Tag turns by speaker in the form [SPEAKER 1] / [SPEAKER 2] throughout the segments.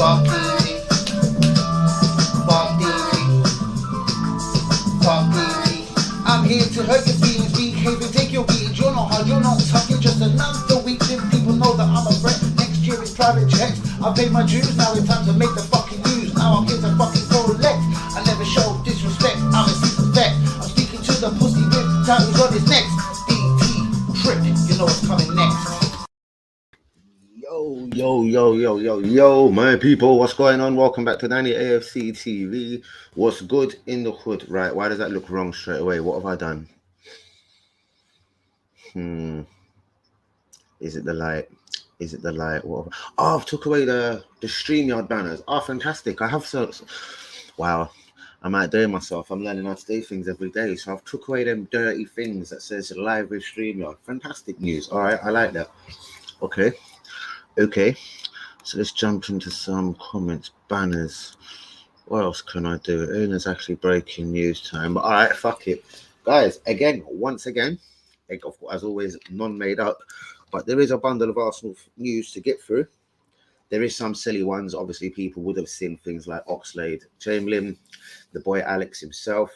[SPEAKER 1] Fuck easy. Fuck easy. Fuck easy. I'm here to hurt your feelings, behave and take your beatings. You're not hard, you're not tough, you're just another weak. People know that I'm a threat. Next year is private checks. I paid my dues, now it's time to make the fucking news. Now I'm here to fucking collect. I never show disrespect, I'm a sympathetic. I'm speaking to the pussy with titles on his neck. DT Trip, you know what's coming next.
[SPEAKER 2] Yo, my people, what's going on? Welcome back to Danny AFC TV. What's good in the hood? Right, why does that look wrong straight away? What have I done? Is it the light? Is it the light? I've took away the StreamYard banners. Oh, fantastic. I have so... Wow, I'm outdoing myself. I'm learning how to do things every day. So I've took away them dirty things that says live with StreamYard. Fantastic news. All right, I like that. Okay, so let's jump into some comments, banners. What else can I do? There's actually breaking news time. But all right, fuck it. Guys, once again, as always, non-made up. But there is a bundle of Arsenal news to get through. There is some silly ones. Obviously, people would have seen things like Oxlade Chamberlain, the boy Alex himself.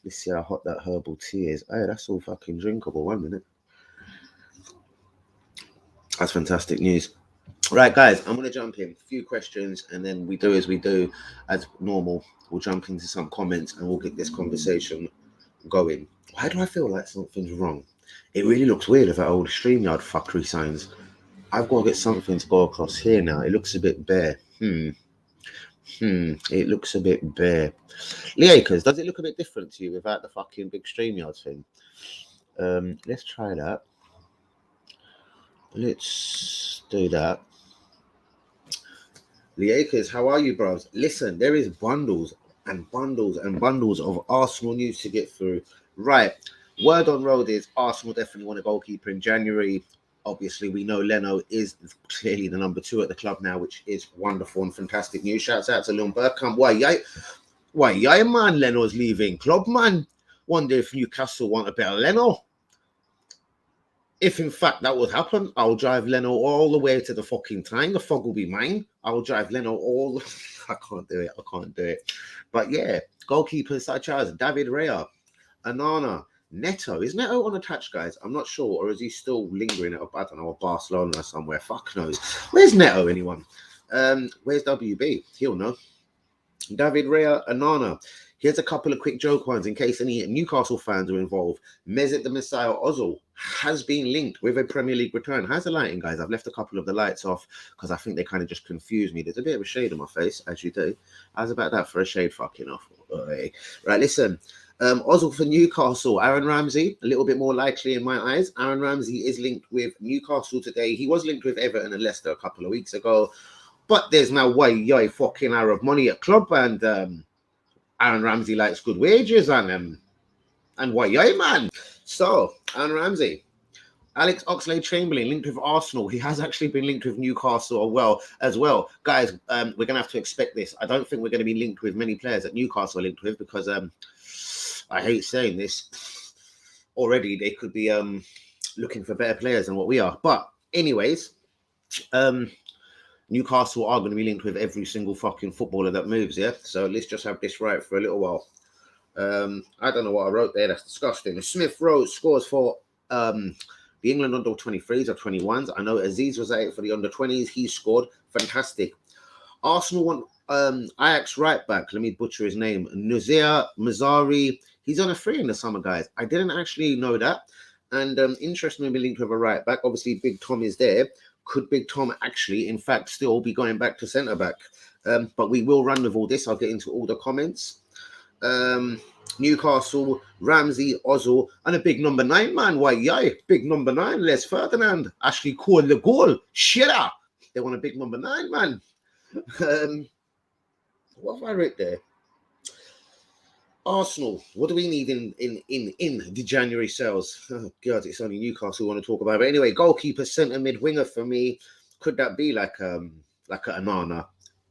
[SPEAKER 2] Let's see how hot that herbal tea is. Hey, that's all fucking drinkable. 1 minute. That's fantastic news. Right, guys, I'm going to jump in. A few questions, and then we do as we do as normal. We'll jump into some comments, and we'll get this conversation going. Why do I feel like something's wrong? It really looks weird if that old StreamYard fuckery signs. I've got to get something to go across here now. It looks a bit bare. It looks a bit bare. Leakers, does it look a bit different to you without the fucking big StreamYard thing? Let's try that. Let's do that. Leakers, how are you, bros? Listen, there is bundles and bundles and bundles of Arsenal news to get through. Right. Word on road is Arsenal definitely want a goalkeeper in January. Obviously, we know Leno is clearly the number 2 at the club now, which is wonderful and fantastic news. Shouts out to Leon Bergkamp. Why, man, Leno's leaving club, man. Wonder if Newcastle want a better Leno. If in fact that would happen, I'll drive Leno all the way to the fucking time. The fog will be mine. I will drive Leno all... I can't do it. But yeah, goalkeepers such as David Raya, Onana, Neto. Is Neto on a touch, guys? I'm not sure. Or is he still lingering at, I don't know, Barcelona or somewhere? Fuck knows. Where's Neto, anyone? Where's WB? He'll know. David Raya, Onana. Here's a couple of quick joke ones in case any Newcastle fans are involved. Mesut the Messiah Ozil has been linked with a Premier League return. How's the lighting, guys? I've left a couple of the lights off because I think they kind of just confuse me. There's a bit of a shade on my face, as you do. How's about that for a shade fucking off? Right, listen. Ozil for Newcastle. Aaron Ramsey, a little bit more likely in my eyes. Aaron Ramsey is linked with Newcastle today. He was linked with Everton and Leicester a couple of weeks ago. But there's now fucking Arab money at club, and Aaron Ramsey likes good wages, and man. So, Aaron Ramsey. Alex Oxlade-Chamberlain linked with Arsenal. He has actually been linked with Newcastle as well. Guys, we're going to have to expect this. I don't think we're going to be linked with many players that Newcastle are linked with because I hate saying this. Already, they could be looking for better players than what we are. But anyways, Newcastle are going to be linked with every single fucking footballer that moves, yeah? So let's just have this right for a little while. I don't know what I wrote there. That's disgusting. Smith Rowe scores for the England under 23s or 21s. I know Aziz was out for the under 20s. He scored. Fantastic. Arsenal want Ajax right back. Let me butcher his name. Nuzia Mazzari. He's on a free in the summer, guys. I didn't actually know that. And interestingly, linked with a right back. Obviously, Big Tom is there. Could Big Tom actually, in fact, still be going back to centre back? But we will run with all this. I'll get into all the comments. Newcastle, Ramsey, Ozil, and a big number 9 man. Why, yeah, big number 9. Les Ferdinand, Ashley Cole, the goal. Shira. They want a big number 9 man. What have I written there? Arsenal, what do we need in the January sales? Oh God, it's only Newcastle we want to talk about. But anyway, goalkeeper, centre, mid winger for me. Could that be like a Onana,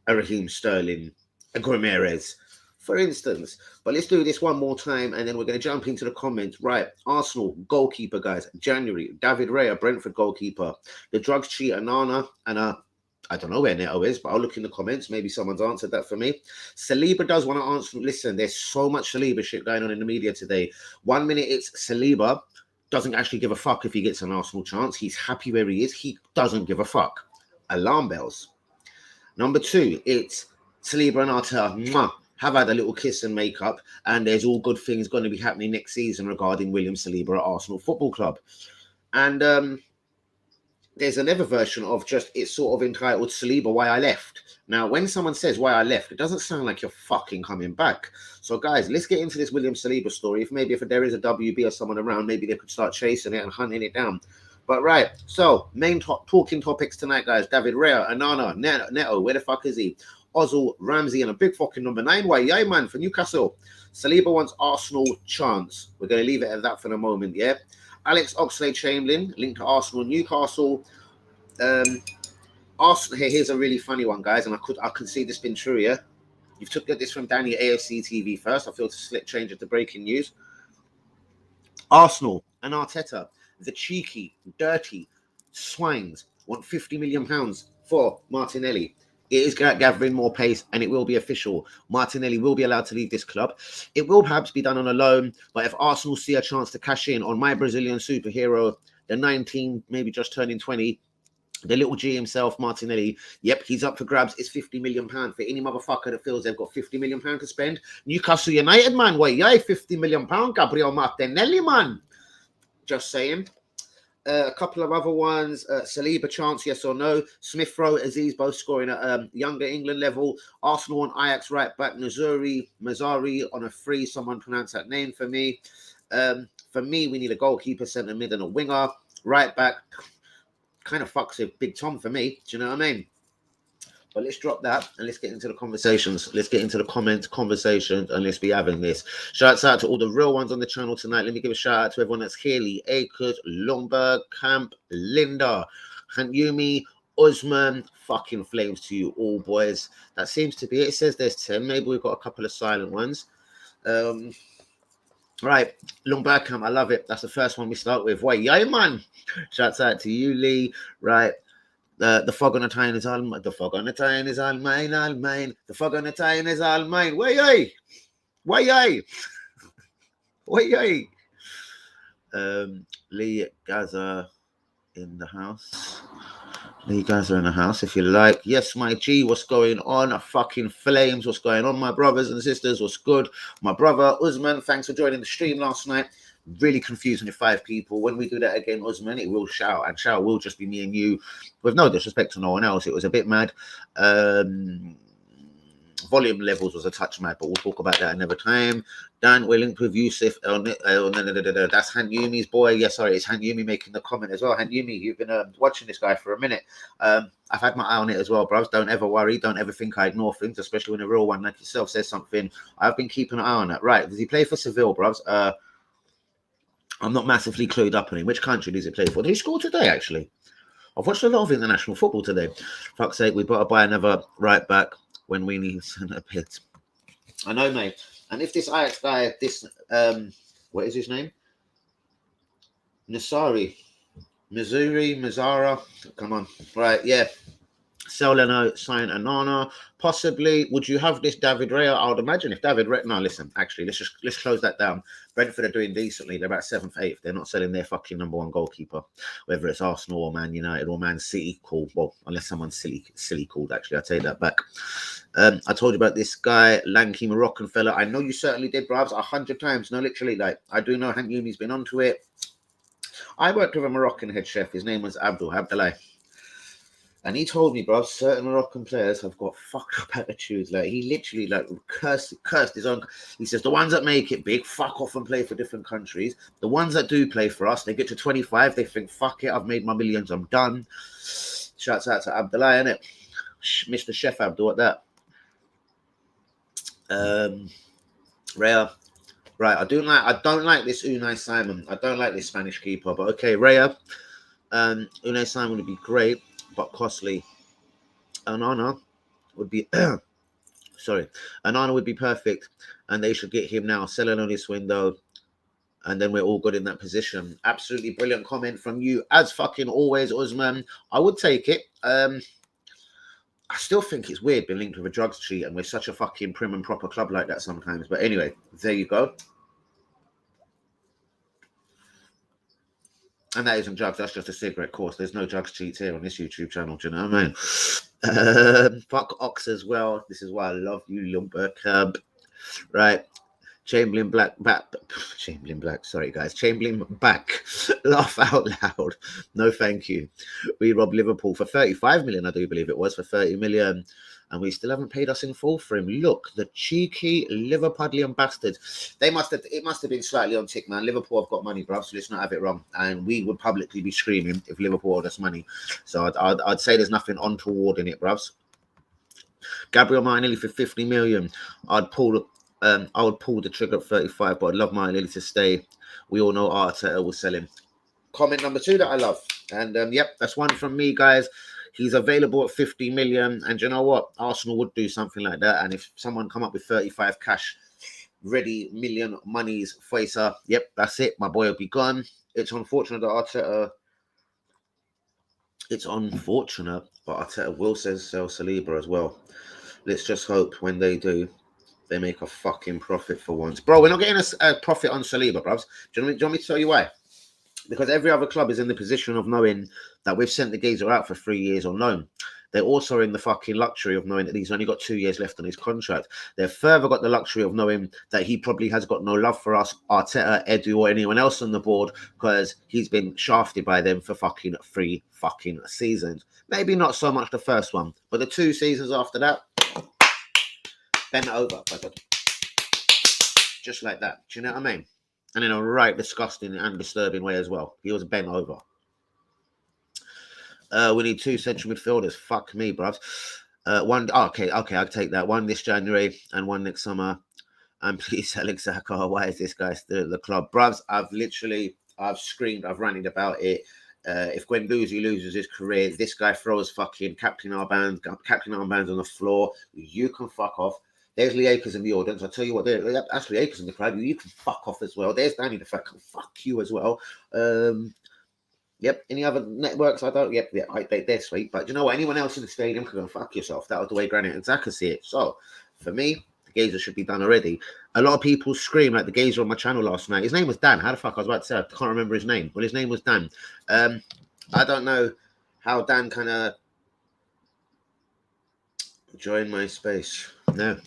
[SPEAKER 2] a Raheem Sterling, a Ramirez, for instance? But let's do this one more time, and then we're going to jump into the comments. Right, Arsenal goalkeeper, guys. January, David Raya, Brentford goalkeeper. The drugs cheat, Onana, and I don't know where Neto is, but I'll look in the comments. Maybe someone's answered that for me. Saliba does want to answer. Listen, there's so much Saliba shit going on in the media today. 1 minute it's Saliba doesn't actually give a fuck if he gets an Arsenal chance. He's happy where he is. He doesn't give a fuck. Alarm bells. Number 2, it's Saliba and Arteta have had a little kiss and make up, and there's all good things going to be happening next season regarding William Saliba at Arsenal Football Club. And there's another version of just it's sort of entitled Saliba Why I Left. Now, when someone says why I left, it doesn't sound like you're fucking coming back. So, guys, let's get into this William Saliba story. If there is a WB or someone around, maybe they could start chasing it and hunting it down. But right, so main talking topics tonight, guys. David Raya, Anana, Neto, where the fuck is he? Ozil, Ramsey, and a big fucking number 9. Why, yeah, man, for Newcastle. Saliba wants Arsenal chance. We're going to leave it at that for the moment, yeah? Alex Oxlade-Chamberlain, linked to Arsenal, Newcastle. Arsenal. Here's a really funny one, guys, and I can see this been true, yeah? You've took this from Danny AFC TV first. I feel to change it to breaking news. Arsenal and Arteta, the cheeky, dirty swines, want £50 million for Martinelli. It is gathering more pace, and it will be official. Martinelli will be allowed to leave this club. It will perhaps be done on a loan, but if Arsenal see a chance to cash in on my Brazilian superhero, the 19, maybe just turning 20, the little G himself, Martinelli, yep, he's up for grabs. It's £50 million for any motherfucker that feels they've got £50 million to spend. Newcastle United, man, why, yeah, £50 million, Gabriel Martinelli, man. Just saying. A couple of other ones. Saliba chance, yes or no. Smith Rowe, Aziz both scoring at younger England level. Arsenal and Ajax right back. Mazzari on a free. Someone pronounce that name for me. For me, we need a goalkeeper, centre mid, and a winger. Right back. Kind of fucks with Big Tom for me. Do you know what I mean? But let's drop that and let's get into the conversations. Let's get into the comments, conversations, and let's be having this. Shouts out to all the real ones on the channel tonight. Let me give a shout out to everyone that's here. Lee Akers, Longberg, Camp, Linda, Hanyumi, Usman. Fucking flames to you all, boys. That seems to be it. It says there's 10. Maybe we've got a couple of silent ones. Right, Longberg Camp, I love it. That's the first one we start with. Why, yeah, man. Shouts out to you, Lee. Right. The fog on the tyne is all mine. The fog on the tyne is all mine, all mine. The fog on the tyne is all mine. Way, ay, way, ay, way, ay. Lee Gaza in the house. Lee Gaza in the house, if you like. Yes, my G, what's going on? Fucking flames, what's going on, my brothers and sisters? What's good? My brother Usman, thanks for joining the stream last night. Really confusing with 5 people. When we do that again, Usman, it will shout, and shout will just be me and you, with no disrespect to no one else. It was a bit mad. Volume levels was a touch mad, but we'll talk about that another time. Dan, we're linked with Yusuf. That's Hanyumi's boy. Yes, sorry, it's Hanyumi making the comment as well. Hanyumi, you've been watching this guy for a minute. I've had my eye on it as well, bros. Don't ever worry. Don't ever think I ignore things, especially when a real one like yourself says something. I've been keeping an eye on that. Right, does he play for Seville, bros? I'm not massively clued up on him. Which country does he play for? Did he score today, actually? I've watched a lot of international football today. Fuck's sake, we've got to buy another right back when we need a pit. I know, mate. And if this Ajax guy, what is his name? Mazzara. Come on. Right, yeah. Sell Leno, sign Anana. Possibly, would you have this David Raya? I would imagine if David Raya. No, listen. Actually, let's close that down. Brentford are doing decently. They're about 7th, 8th. They're not selling their fucking number 1 goalkeeper, whether it's Arsenal or Man United or Man City. Called well, unless someone's silly called. Actually, I take that back. I told you about this guy, lanky Moroccan fella. I know you certainly did, brabs, 100 times. No, literally, like I do know. Hank Yumi's been onto it. I worked with a Moroccan head chef. His name was Abdullah. And he told me, bro, certain Moroccan players have got fucked up attitudes. Like, he literally, like, cursed his own. He says, the ones that make it big, fuck off and play for different countries. The ones that do play for us, they get to 25, they think, fuck it, I've made my millions, I'm done. Shouts out to Abdullah, innit? Mr. Chef Abdul at that. Raya. Right, I don't like this Unai Simon. I don't like this Spanish keeper, but okay, Raya. Unai Simon would be great, but costly. Anana would be Anana would be perfect, and they should get him now. Sell it on this window, and then we're all good in that position. Absolutely brilliant comment from you, as fucking always, Usman. I would take it. I still think it's weird being linked with a drugs cheat, and we're such a fucking prim and proper club like that sometimes. But anyway, there you go. And that isn't drugs, that's just a cigarette course. There's no drugs cheats here on this YouTube channel, do you know what I mean? Fuck Ox as well. This is why I love you, Lumber. Right. Chamberlain Black, sorry guys. Chamberlain back. Laugh out loud. No, thank you. We robbed Liverpool for 35 million, I do believe it was, for 30 million. And we still haven't paid us in full for him. Look, the cheeky Liverpudlian bastards. It must have been slightly on tick, man. Liverpool have got money, bruv, so let's not have it wrong. And we would publicly be screaming if Liverpool owed us money. So I'd say there's nothing untoward in it, bruvs. Gabriel Martinelli for 50 million. I would pull the trigger at 35, but I'd love Martinelli to stay. We all know Arteta will sell him. Comment number 2 that I love. And yep, that's one from me, guys. He's available at 50 million. And you know what? Arsenal would do something like that. And if someone come up with 35 cash, ready, million monies, Facer, yep, that's it. My boy will be gone. It's unfortunate that Arteta... It's unfortunate, but Arteta will sell Saliba as well. Let's just hope when they do, they make a fucking profit for once. Bro, we're not getting a profit on Saliba, bruvs. Do you want me to tell you why? Because every other club is in the position of knowing that we've sent the geezer out for 3 years on loan. They're also in the fucking luxury of knowing that he's only got 2 years left on his contract. They've further got the luxury of knowing that he probably has got no love for us, Arteta, Edu, or anyone else on the board, because he's been shafted by them for fucking 3 fucking seasons. Maybe not so much the first one, but the 2 seasons after that, bent over. Just like that. Do you know what I mean? And in a right disgusting and disturbing way as well. He was bent over. We need 2 central midfielders. Fuck me, bruv. Okay, I'll take that. 1 this January and 1 next summer. And please tell Xhaka, why is this guy still at the club? Bruvs, I've screamed, I've ranted about it. If Guendouzi loses his career, this guy throws fucking captain armbands on the floor. You can fuck off. There's Lee Akers in the audience. I'll tell you what, that's Lee Akers in the crowd. You can fuck off as well. There's Danny the fuck you as well. Yep. Any other networks? I don't. Yep. Yeah, they're sweet. But you know what? Anyone else in the stadium can go fuck yourself. That was the way Granite and Xhaka see it. So for me, the Gazer should be done already. A lot of people scream like the Gazer on my channel last night. His name was Dan. How the fuck? I was about to say I can't remember his name. Well, his name was Dan. I don't know how Dan kind of join my space. No.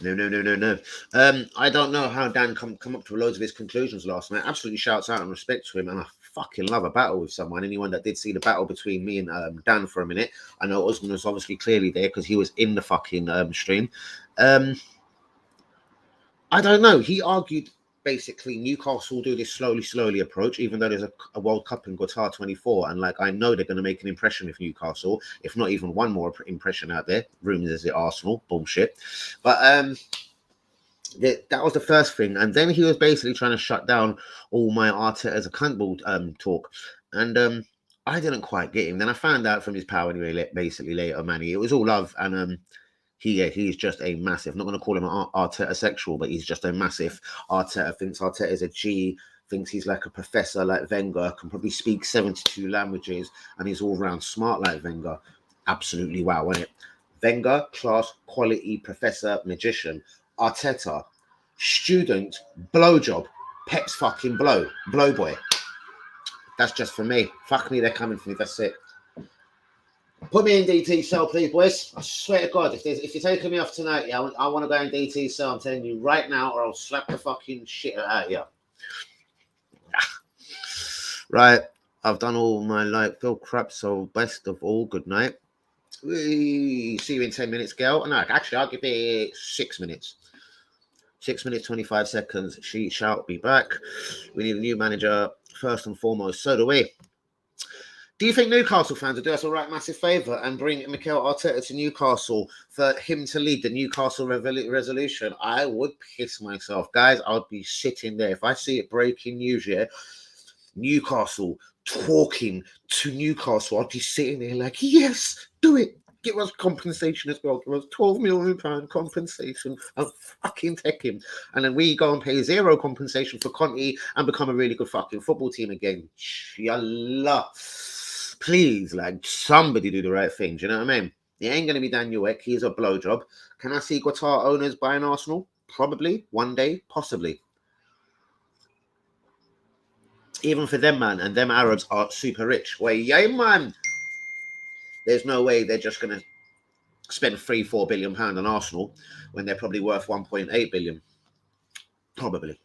[SPEAKER 2] I don't know how Dan come up to loads of his conclusions last night. Absolutely shouts out and respect to him, and I fucking love a battle with someone. Anyone that did see the battle between me and Dan for a minute, I know Usman was obviously clearly there because he was in the fucking stream. I don't know. He argued basically Newcastle do this slowly approach, even though there's a World Cup in Qatar 24, and like I know they're going to make an impression with Newcastle, if not even one more impression out there. Rumours is it Arsenal bullshit, but that was the first thing, and then he was basically trying to shut down all my Arteta as a cunt ball talk, and I didn't quite get him. Then I found out from his power anyway, basically later, Manny. It was all love, and he's just a massive, I'm not going to call him an Arteta sexual, but he's just a massive Arteta, thinks Arteta is a G, thinks he's like a professor like Wenger, can probably speak 72 languages, and he's all round smart like Wenger. Absolutely wow, isn't it? Wenger, class, quality, professor, magician. Arteta, student, blowjob, Pep's fucking blow boy. That's just for me. Fuck me, they're coming for me, that's it. Put me in DT cell, please, boys. I swear to God, if you're taking me off tonight, yeah, I want to go in DT cell. I'm telling you right now, or I'll slap the fucking shit out of you. Right, I've done all my like feel crap, so best of all, good night. See you in 10 minutes, girl. No, actually, I'll give it 6 minutes. 6 minutes, 25 seconds. She shall be back. We need a new manager, first and foremost. So do we. Do you think Newcastle fans would do us a right massive favour and bring Mikel Arteta to Newcastle for him to lead the Newcastle resolution? I would piss myself. Guys, I would be sitting there. If I see it breaking news, yeah, Newcastle talking to Newcastle, I'd be sitting there like, yes, do it. Give us compensation as well. Give us £12 million compensation and fucking take him. And then we go and pay 0 compensation for Conte and become a really good fucking football team again. Yallah. Please, like, somebody do the right thing. Do you know what I mean? It ain't going to be Daniel Ek. He's a blowjob. Can I see Qatar owners buying Arsenal? Probably. One day. Possibly. Even for them, man. And them Arabs are super rich. Well, yeah, man. There's no way they're just going to spend £3-4 billion on Arsenal when they're probably worth 1.8 billion. Probably.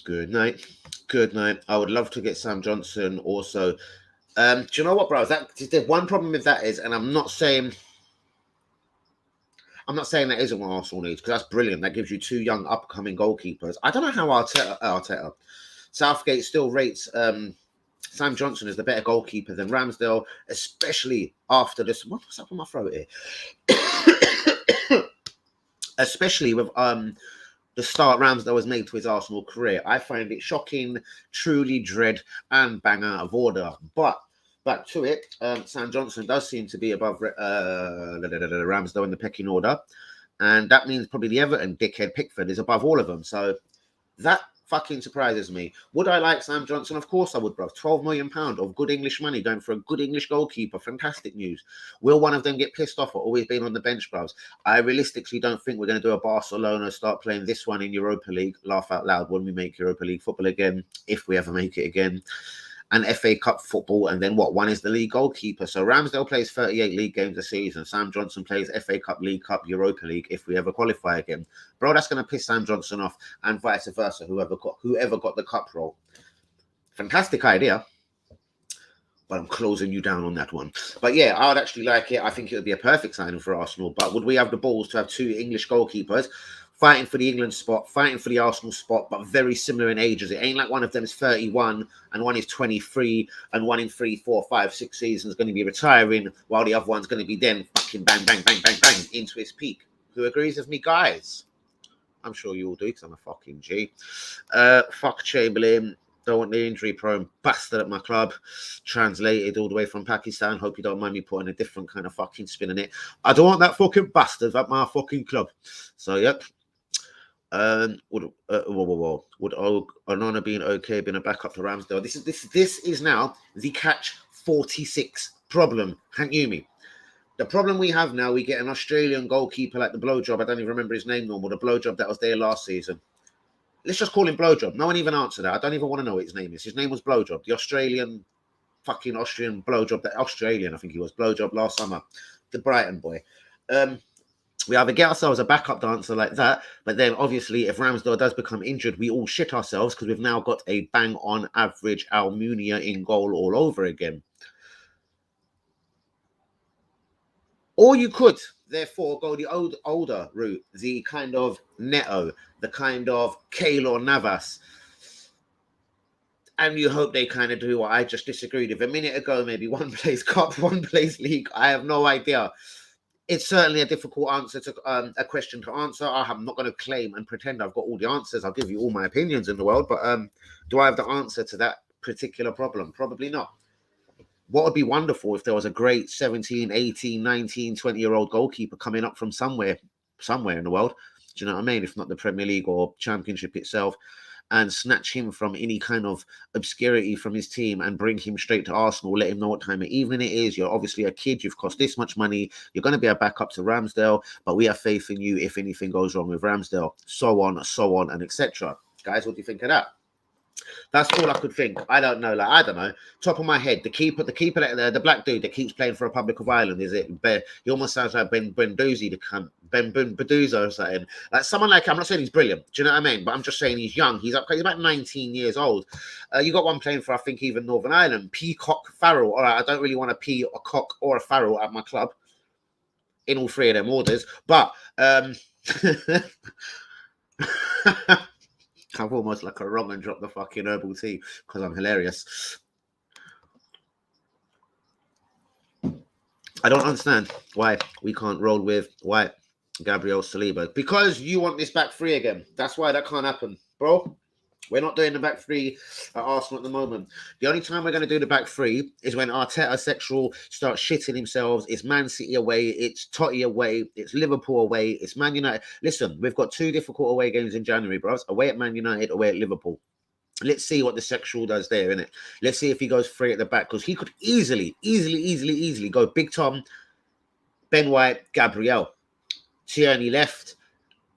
[SPEAKER 2] Good night. Good night. I would love to get Sam Johnson also. Do you know what, bro? The one problem with that is, and I'm not saying that isn't what Arsenal needs, because that's brilliant. That gives you two young upcoming goalkeepers. I don't know how Arteta Southgate still rates Sam Johnson as the better goalkeeper than Ramsdale, especially after this. What's up with my throat here? Especially with the start Ramsdale has made to his Arsenal career. I find it shocking, truly dread, and bang out of order. But back to it, Sam Johnson does seem to be above Ramsdale in the pecking order. And that means probably the Everton dickhead Pickford is above all of them. So that fucking surprises me. Would I like Sam Johnson? Of course I would, bro. £12 million of good English money going for a good English goalkeeper. Fantastic news. Will one of them get pissed off at always being on the bench, bros? I realistically don't think we're going to do a Barcelona, start playing this one in Europa League. Laugh out loud when we make Europa League football again, if we ever make it again. And FA Cup football, and then what? One is the league goalkeeper. So Ramsdale plays 38 league games a season. Sam Johnson plays FA Cup, League Cup, Europa League, if we ever qualify again. Bro, that's going to piss Sam Johnson off, and vice versa, whoever got the cup role. Fantastic idea, but I'm closing you down on that one. But yeah, I would actually like it. I think it would be a perfect signing for Arsenal. But would we have the balls to have two English goalkeepers fighting for the England spot, fighting for the Arsenal spot, but very similar in ages? It ain't like one of them is 31 and one is 23 and one in 3, 4, 5, 6 seasons going to be retiring while the other one's going to be then fucking bang, bang, bang, bang, bang into his peak. Who agrees with me, guys? I'm sure you all do, because I'm a fucking G. Fuck Chamberlain. Don't want the injury-prone bastard at my club. Translated all the way from Pakistan. Hope you don't mind me putting a different kind of fucking spin on it. I don't want that fucking bastard at my fucking club. So, yep. Would Onana being okay, being a backup to Ramsdale? This is now the catch 46 problem. Can't you me? The problem we have now, we get an Australian goalkeeper like the blowjob. I don't even remember his name no more. The blowjob that was there last season. Let's just call him Blowjob. No one even answered that. I don't even want to know what his name is. His name was Blowjob. The Australian Blowjob. That Australian, I think he was. Blowjob last summer. The Brighton boy. We either get ourselves a backup dancer like that, but then obviously if Ramsdale does become injured, we all shit ourselves because we've now got a bang-on average Almunia in goal all over again. Or you could, therefore, go the older route, the kind of Neto, the kind of Keylor Navas. And you hope they kind of do what I just disagreed with a minute ago. Maybe one plays Cup, one plays League. I have no idea. It's certainly a difficult answer to a question to answer. I'm not going to claim and pretend I've got all the answers. I'll give you all my opinions in the world. But do I have the answer to that particular problem? Probably not. What would be wonderful if there was a great 17, 18, 19, 20-year-old goalkeeper coming up from somewhere in the world. Do you know what I mean? If not the Premier League or Championship itself, and snatch him from any kind of obscurity from his team and bring him straight to Arsenal, let him know what time of evening it is. You're obviously a kid. You've cost this much money. You're going to be a backup to Ramsdale, but we have faith in you if anything goes wrong with Ramsdale, so on, and etc. Guys, what do you think of that? That's all I could think. I don't know. I don't know. Top of my head, the keeper, the black dude that keeps playing for Republic of Ireland. Is it? He almost sounds like Ben Beduza or something. Like someone like, I'm not saying he's brilliant. Do you know what I mean? But I'm just saying he's young. He's about 19 years old. You got one playing for, I think, even Northern Ireland. Peacock Farrell. All right, I don't really want a P, a cock, or a Farrell at my club. In all three of them orders, but I've almost like a wrong and dropped the fucking herbal tea because I'm hilarious. I don't understand why we can't roll with Gabriel Saliba. Because you want this back three again. That's why that can't happen, bro. We're not doing the back three at Arsenal at the moment. The only time we're going to do the back three is when Arteta sexual starts shitting themselves. It's Man City away, it's Totty away, it's Liverpool away, it's Man United. Listen, we've got two difficult away games in January, bros. Away at Man United, away at Liverpool. Let's see what the sexual does there, innit? Let's see if he goes free at the back, because he could easily go Big Tom, Ben White, Gabriel. Tierney left.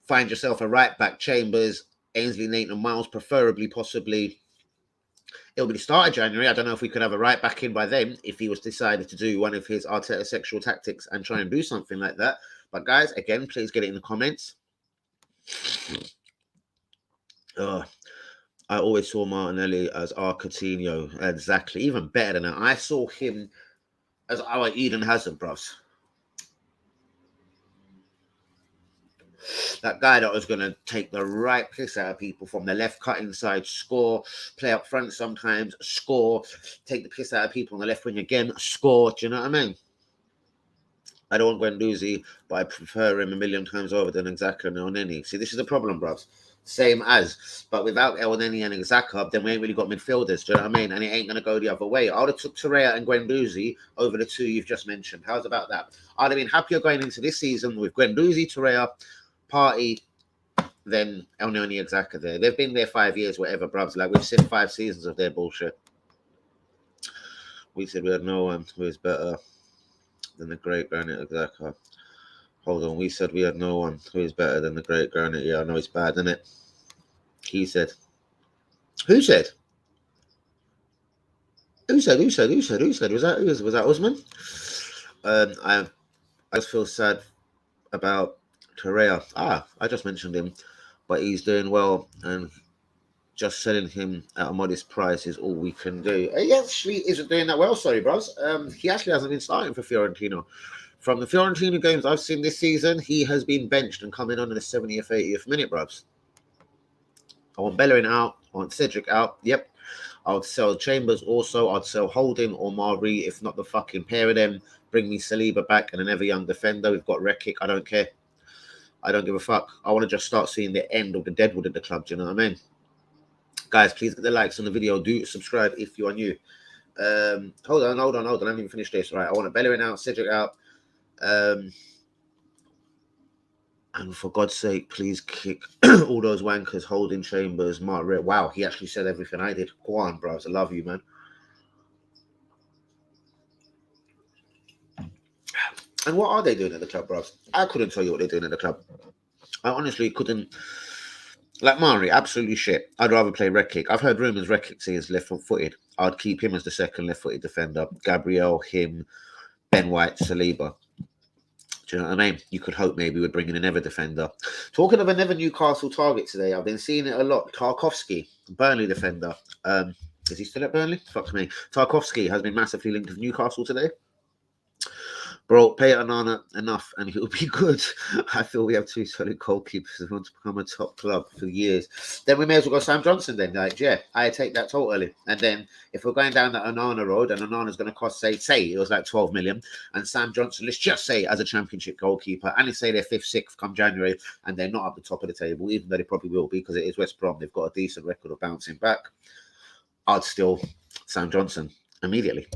[SPEAKER 2] Find yourself a right back, Chambers, Ainsley, Nathan, Miles, preferably, possibly. It'll be the start of January. I don't know if we could have a right back in by then if he was decided to do one of his Arteta sexual tactics and try and do something like that. But guys, again, please get it in the comments. I always saw Martinelli as our Coutinho. Exactly. Even better than that. I saw him as our Eden Hazard, bros. That guy that was going to take the right piss out of people from the left cut inside, score, play up front sometimes, score, take the piss out of people on the left wing again, score. Do you know what I mean? I don't want Guendouzi, but I prefer him a million times over than Xhaka and Elneny. See, this is the problem, bros. Same as, but without Elneny and Xhaka, then we ain't really got midfielders. Do you know what I mean? And it ain't going to go the other way. I would have took Torreira and Guendouzi over the two you've just mentioned. How's about that? I'd have been happier going into this season with Guendouzi, Torreira, Party, than Elneny and Xhaka there. They've been there 5 years, whatever, bruvs. Like, we've seen 5 seasons of their bullshit. We said we had no one who is better than the great Granit Xhaka. Hold on, we said we had no one who is better than the great Granit. Yeah, I know it's bad, isn't it? He said. Who said? Who said? Was that Usman? I just feel sad about Torreira. I just mentioned him, but he's doing well, and just selling him at a modest price is all we can do. He actually isn't doing that well, sorry, bros. He actually hasn't been starting for Fiorentina. From the Fiorentina games I've seen this season, he has been benched and coming on in the 70th, 80th minute, bros. I want Bellerin out. I want Cedric out. Yep. I would sell Chambers also. I'd sell Holding or Mari, if not the fucking pair of them. Bring me Saliba back and an ever young defender. We've got Rekic. I don't care. I don't give a fuck. I want to just start seeing the end of the deadwood at the club. Do you know what I mean? Guys, please get the likes on the video. Do subscribe if you are new. Hold on. I haven't even finished this. Right. I want a Bellerin out, Cedric out. And for God's sake, please kick all those wankers, Holding, Chambers, Margaret. Wow, he actually said everything I did. Go on, bros. I love you, man. And what are they doing at the club, bros? I couldn't tell you what they're doing at the club. I honestly couldn't. Like Mari, absolutely shit. I'd rather play Rekic. I've heard rumours Rekic is left-footed. I'd keep him as the second left-footed defender. Gabriel, him, Ben White, Saliba. Do you know what I mean? You could hope maybe we're bringing an ever defender. Talking of another Newcastle target today, I've been seeing it a lot. Tarkowski, Burnley defender. Is he still at Burnley? Fuck me. Tarkowski has been massively linked with Newcastle today. Bro, pay Onana enough and he'll be good. I feel we have 2 solid goalkeepers who want to become a top club for years. Then we may as well go Sam Johnson then. Like, yeah, I take that totally. And then if we're going down that Onana road and Onana's going to cost, say it was like 12 million, and Sam Johnson, let's just say as a championship goalkeeper, and let's say they're 5th, 6th come January and they're not at the top of the table, even though they probably will be because it is West Brom. They've got a decent record of bouncing back. I'd still Sam Johnson immediately.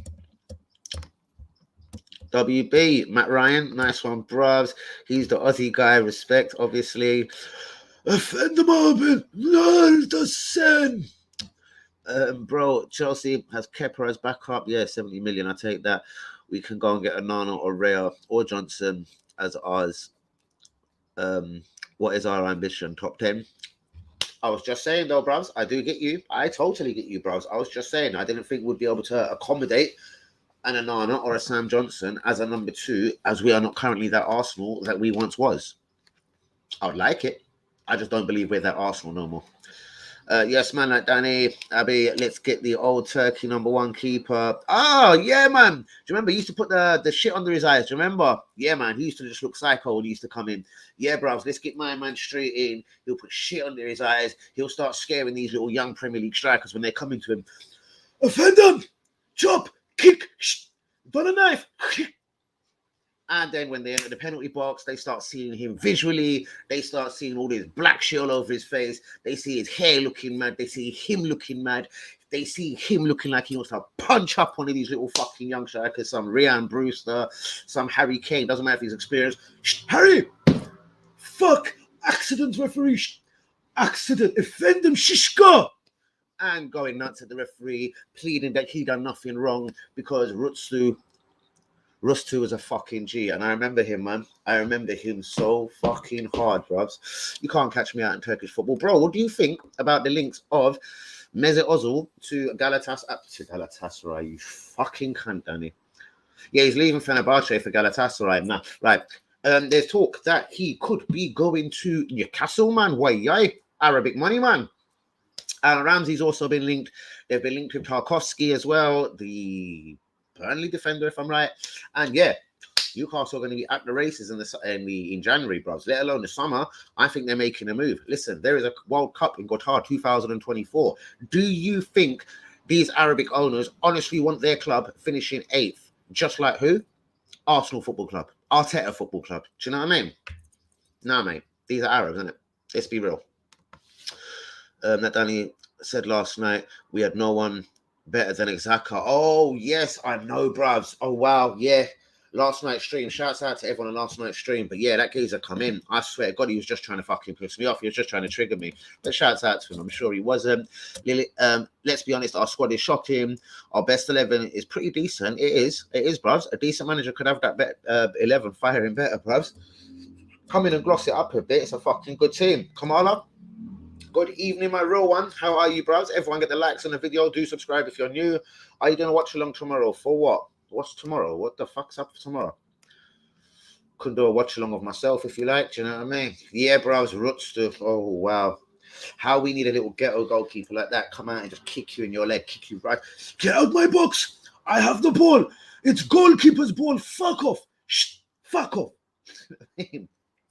[SPEAKER 2] WB, Matt Ryan, nice one, bruvs. He's the Aussie guy, respect, obviously. Offend the moment, no, the sin. Bro, Chelsea has Kepa as backup. Yeah, 70 million, I take that. We can go and get Onana or Rea or Johnson as ours. What is our ambition? Top 10? I was just saying, though, bruvs, I do get you. I totally get you, bruvs. I was just saying, I didn't think we'd be able to accommodate an Onana or a Sam Johnson as a number 2, as we are not currently that Arsenal that we once was. I would like it. I just don't believe we're that Arsenal no more. Yes, man, like Danny, Abby, let's get the old Turkey number 1 keeper. Oh, yeah, man. Do you remember he used to put the shit under his eyes? Do you remember? Yeah, man, he used to just look psycho when he used to come in. Yeah, bros, let's get my man straight in. He'll put shit under his eyes. He'll start scaring these little young Premier League strikers when they're coming to him. Offend them! Chop! Kick, got a knife. And then when they enter the penalty box, they start seeing him visually. They start seeing all this black shit all over his face. They see his hair looking mad. They see him looking mad. They see him looking like he wants to punch up one of these little fucking young strikers. Some Ryan Brewster, some Harry Kane. Doesn't matter if he's experienced. Harry! Fuck! Accident, referee! Accident! Offend them, shishka! and going nuts at the referee, pleading that he done nothing wrong because Rustu was a fucking G. And I remember him, man. I remember him so fucking hard, bruvs. You can't catch me out in Turkish football. Bro, what do you think about the links of Mesut Ozil to Galatasaray? You fucking cunt, Danny. Yeah, he's leaving Fenerbahce for Galatasaray now. Right. There's talk that he could be going to Newcastle, man. Why, yay? Arabic money, man. Ramsey's also been linked. They've been linked with Tarkowski as well, the Burnley defender, if I'm right. And yeah, Newcastle are going to be at the races in January, bros. Let alone the summer. I think they're making a move. Listen, there is a World Cup in Qatar 2024. Do you think these Arabic owners honestly want their club finishing 8th? Just like who? Arsenal Football Club. Arteta Football Club. Do you know what I mean? Nah, mate. These are Arabs, isn't it? Let's be real. That Danny said last night, we had no one better than Xhaka. Oh, yes, I know, bruvs. Oh, wow, yeah. Last night's stream. Shouts out to everyone on last night's stream. But yeah, that geezer come in. I swear to God, he was just trying to fucking piss me off. He was just trying to trigger me. But shouts out to him. I'm sure he wasn't. Lily, let's be honest, our squad is shocking. Our best 11 is pretty decent. It is, bruvs. A decent manager could have that 11 firing better, bruvs. Come in and gloss it up a bit. It's a fucking good team. Kamala. Good evening, my real one. How are you, bros? Everyone get the likes on the video. Do subscribe if you're new. Are you going to watch along tomorrow? For what? What's tomorrow? What the fuck's up for tomorrow? Could do a watch along of myself if you like. Do you know what I mean? Yeah, bros. Root stuff. Oh, wow. How we need a little ghetto goalkeeper like that. Come out and just kick you in your leg. Kick you right. Get out my box. I have the ball. It's goalkeeper's ball. Fuck off. Shh. Fuck off.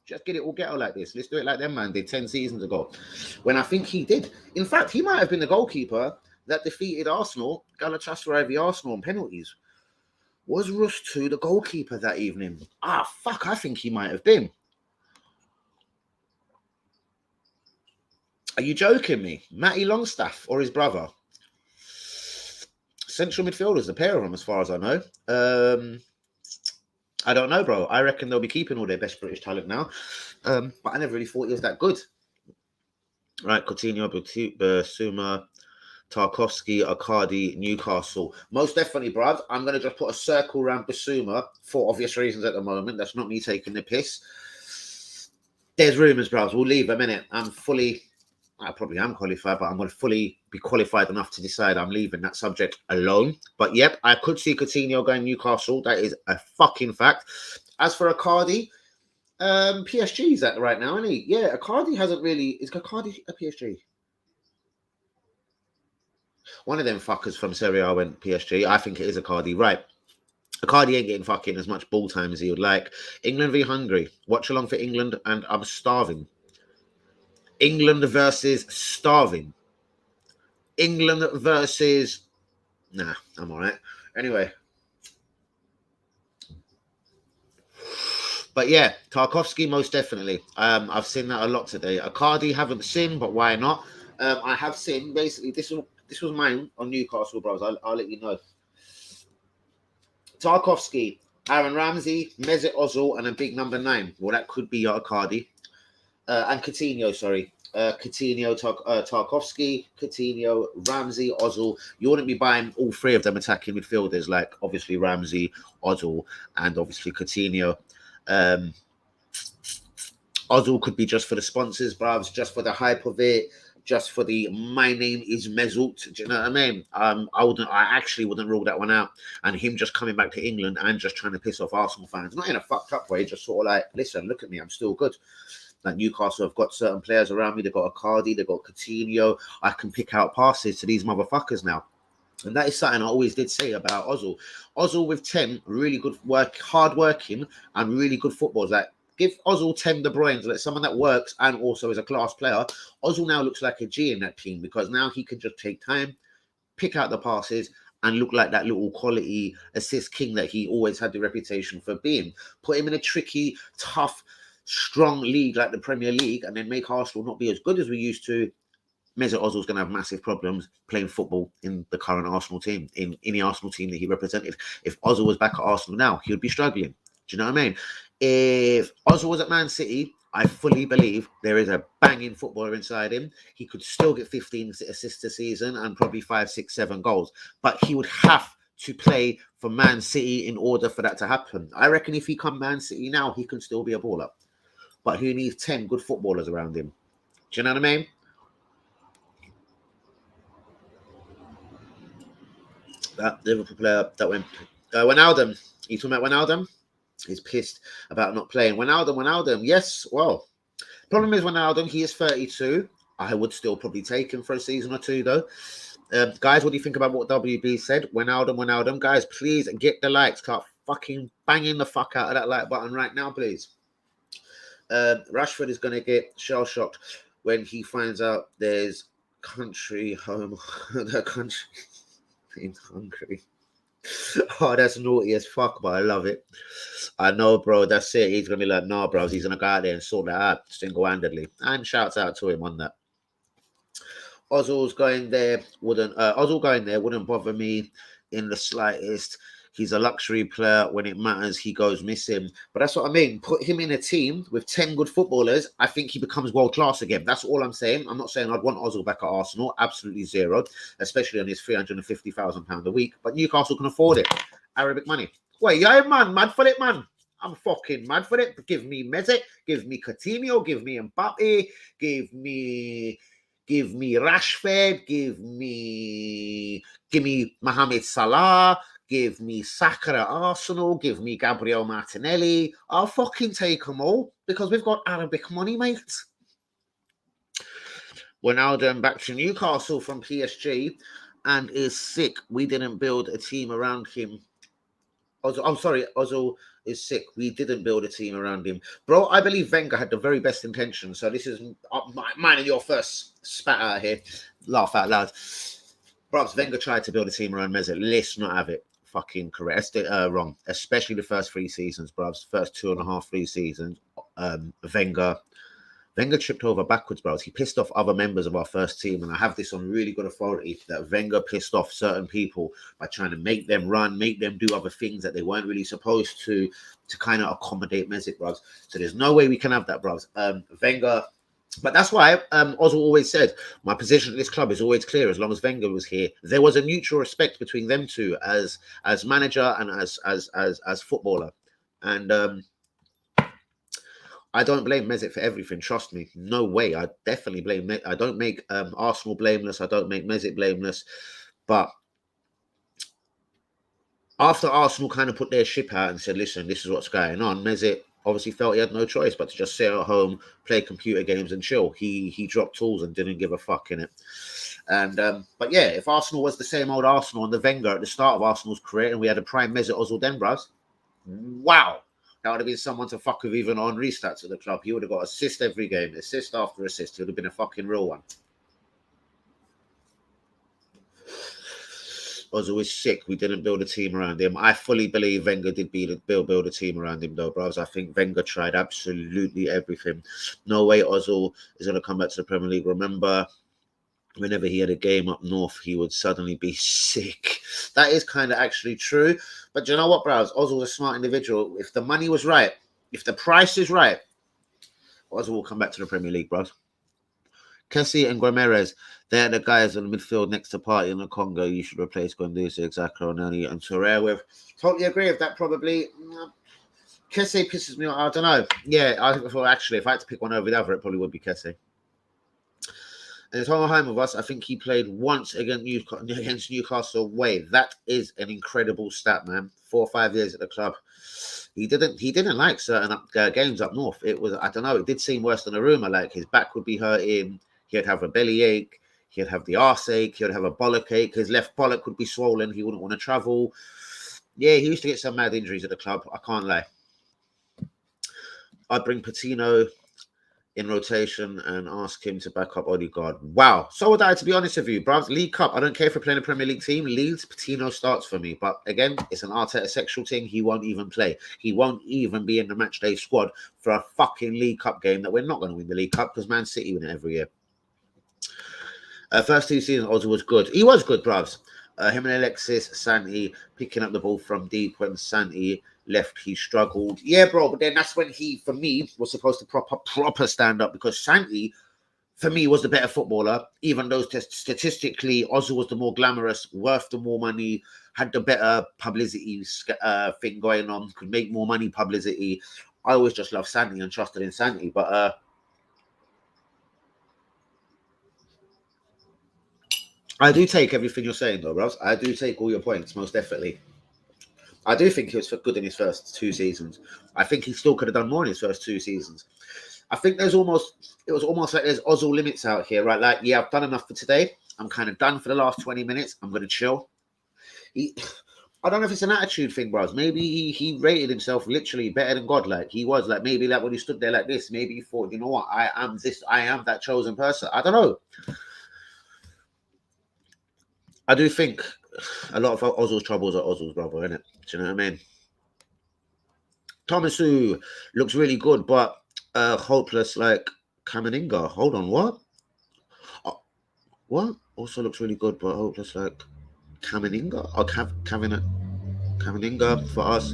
[SPEAKER 2] Just get it all ghetto like this. Let's do it like them, man. Did 10 seasons ago. When I think he did. In fact, he might have been the goalkeeper that defeated Arsenal, Galatasaray v Arsenal on penalties. Was Rustu the goalkeeper that evening? Ah, fuck, I think he might have been. Are you joking me? Matty Longstaff or his brother? Central midfielders, the pair of them, as far as I know. I don't know, bro. I reckon they'll be keeping all their best British talent now. But I never really thought he was that good. Right, Coutinho, Basuma, Tarkowski, Arcadi, Newcastle. Most definitely, bruv. I'm going to just put a circle around Basuma for obvious reasons at the moment. That's not me taking the piss. There's rumours, bruv. We'll leave a minute. I probably am qualified, but I'm going to fully be qualified enough to decide I'm leaving that subject alone. But yep, I could see Coutinho going Newcastle. That is a fucking fact. As for Icardi, PSG's at right now, isn't he? Yeah, Icardi hasn't really... Is Icardi a PSG? One of them fuckers from Serie A went PSG. I think it is Icardi. Right. Icardi ain't getting fucking as much ball time as he would like. England v Hungary. Watch along for England, and I'm starving. England versus starving. England versus... Nah, I'm all right. Anyway. But yeah, Tarkowski, most definitely. I've seen that a lot today. Icardi haven't seen, but why not? I have seen, basically, this was mine on Newcastle, bros. I'll let you know. Tarkowski, Aaron Ramsey, Mesut Ozil, and a big number 9. Well, that could be your Icardi. And Coutinho, sorry. Coutinho, Tarkowski, Coutinho, Ramsey, Ozil. You wouldn't be buying all 3 of them attacking midfielders, like obviously Ramsey, Ozil, and obviously Coutinho. Ozil could be just for the sponsors, bruvs, just for the hype of it, just for the my name is Mesut. Do you know what I mean? I actually wouldn't rule that one out. And him just coming back to England and just trying to piss off Arsenal fans, not in a fucked up way, just sort of like, listen, look at me, I'm still good. Like Newcastle have got certain players around me. They've got Icardi, they've got Coutinho. I can pick out passes to these motherfuckers now. And that is something I always did say about Ozil. Ozil with 10 really good work, hard working, and really good footballs. Like, give Ozil 10 De Bruyne's, like someone that works and also is a class player. Ozil now looks like a G in that team because now he can just take time, pick out the passes, and look like that little quality assist king that he always had the reputation for being. Put him in a tricky, tough, strong league like the Premier League, and then make Arsenal not be as good as we used to. Mesut Ozil's going to have massive problems playing football in the current Arsenal team, in the Arsenal team that he represented. If Ozil was back at Arsenal now, he would be struggling. Do you know what I mean? If Ozil was at Man City, I fully believe there is a banging footballer inside him. He could still get 15 assists a season and probably 5, 6, 7 goals. But he would have to play for Man City in order for that to happen. I reckon if he come Man City now, he can still be a baller. But he needs 10 good footballers around him. Do you know what I mean? That Liverpool player that went... Wijnaldum. You talking about Wijnaldum? He's pissed about not playing. Wijnaldum. Yes, well... Problem is, Wijnaldum, he is 32. I would still probably take him for a season or two, though. Guys, what do you think about what WB said? Wijnaldum. Guys, please get the likes. Start fucking banging the fuck out of that like button right now, please. Rashford is going to get shell-shocked when he finds out there's country home. The country in Hungary. Oh, that's naughty as fuck, but I love it. I know, bro. That's it. He's gonna be like, no, bro. He's gonna go out there and sort that out single-handedly. And shouts out to him on that. Ozil going there wouldn't bother me in the slightest. He's a luxury player. When it matters, he goes missing. But that's what I mean. Put him in a team with 10 good footballers. I think he becomes world class again. That's all I'm saying. I'm not saying I'd want Ozil back at Arsenal. Absolutely zero, especially on his £350,000 a week. But Newcastle can afford it. Arabic money. Wait, yeah, man, mad for it, man. I'm fucking mad for it. Give me Messi, give me Coutinho, give me Mbappe, give me Rashford, give me Mohamed Salah, give me Saka at Arsenal, give me Gabriel Martinelli. I'll fucking take them all because we've got Arabic money, mate. Wijnaldum back to Newcastle from PSG and is sick. We didn't build a team around him. Ozil is sick. We didn't build a team around him. Bro, I believe Wenger had the very best intentions. So this is mine and your first spat out here. Laugh out loud. Bro, Wenger tried to build a team around Mesut. Let's not have it. Fucking correct. Wrong. Especially the first 3 seasons, bro. First 2.5, 3 seasons. Wenger tripped over backwards, bro. He pissed off other members of our first team, and I have this on really good authority that Wenger pissed off certain people by trying to make them run, make them do other things that they weren't really supposed to kind of accommodate Mesut, bro. So there's no way we can have that, bro. Wenger, but that's why Ozil always said, my position at this club is always clear as long as Wenger was here. There was a mutual respect between them two as manager and as footballer. And I don't blame Mesut for everything. Trust me. No way. I definitely blame Mesut. I don't make Arsenal blameless. I don't make Mesut blameless. But after Arsenal kind of put their ship out and said, listen, this is what's going on, Mesut obviously felt he had no choice but to just sit at home, play computer games and chill. He dropped tools and didn't give a fuck in it. And but yeah, if Arsenal was the same old Arsenal and the Wenger at the start of Arsenal's career and we had a prime Mesut Ozil then, bros, wow. That would have been someone to fuck with even on restarts at the club. He would have got assist every game, assist after assist. He would have been a fucking real one. Ozil is sick. We didn't build a team around him. I fully believe Wenger did build a team around him, though, bros. I think Wenger tried absolutely everything. No way Ozil is going to come back to the Premier League. Remember, whenever he had a game up north, he would suddenly be sick. That is kind of actually true. But you know what, bros? Ozil's a smart individual. If the money was right, if the price is right, Ozil will come back to the Premier League, bros. Kessie and Guimarães, they're the guys in the midfield next to Partey in the Congo. You should replace Guendouzi, Xhaka, Onana, and Torreira with. Totally agree with that, probably. Kessie pisses me off. I don't know. Yeah, actually, if I had to pick one over the other, it probably would be Kessie. And it's on home with us. I think he played once against Newcastle away. That is an incredible stat, man. 4 or 5 years at the club. He didn't like certain games up north. It was, I don't know, it did seem worse than a rumour. Like his back would be hurting. He'd have a bellyache. He'd have the arse ache. He'd have a bollock ache. His left bollock would be swollen. He wouldn't want to travel. Yeah, he used to get some mad injuries at the club. I can't lie. I'd bring Patino in rotation and ask him to back up Odegaard. Wow. So would I, to be honest with you, bruv. League Cup, I don't care if we're playing a Premier League team. Leeds, Patino starts for me. But again, it's an Arteta sexual thing. He won't even play. He won't even be in the matchday squad for a fucking League Cup game that we're not going to win the League Cup because Man City win it every year. First 2 seasons, Ozil was good. He was good, bruvs. Him and Alexis Santi picking up the ball from deep when Santi left, he struggled. Yeah, bro, but then that's when he, for me, was supposed to proper stand up, because Santi, for me, was the better footballer, even though statistically, Ozil was the more glamorous, worth the more money, had the better publicity thing going on, could make more money publicity. I always just loved Santi and trusted in Santi, but I do take everything you're saying, though, bros. I do take all your points, most definitely. I do think he was good in his first 2 seasons. I think he still could have done more in his first 2 seasons. I think it was almost like there's Ozil limits out here, right? Like, yeah, I've done enough for today. I'm kind of done for the last 20 minutes. I'm going to chill. I don't know if it's an attitude thing, bros. Maybe he rated himself literally better than God. Like, he was like, maybe like when he stood there like this, maybe he thought, you know what, I am that chosen person. I don't know. I do think a lot of Ozil's troubles are Ozil's brother, innit? Do you know what I mean? Tomisu looks really good, but hopeless like Kameninga. Hold on, what? What? Also looks really good, but hopeless like Kameninga? Or Kameninga for us?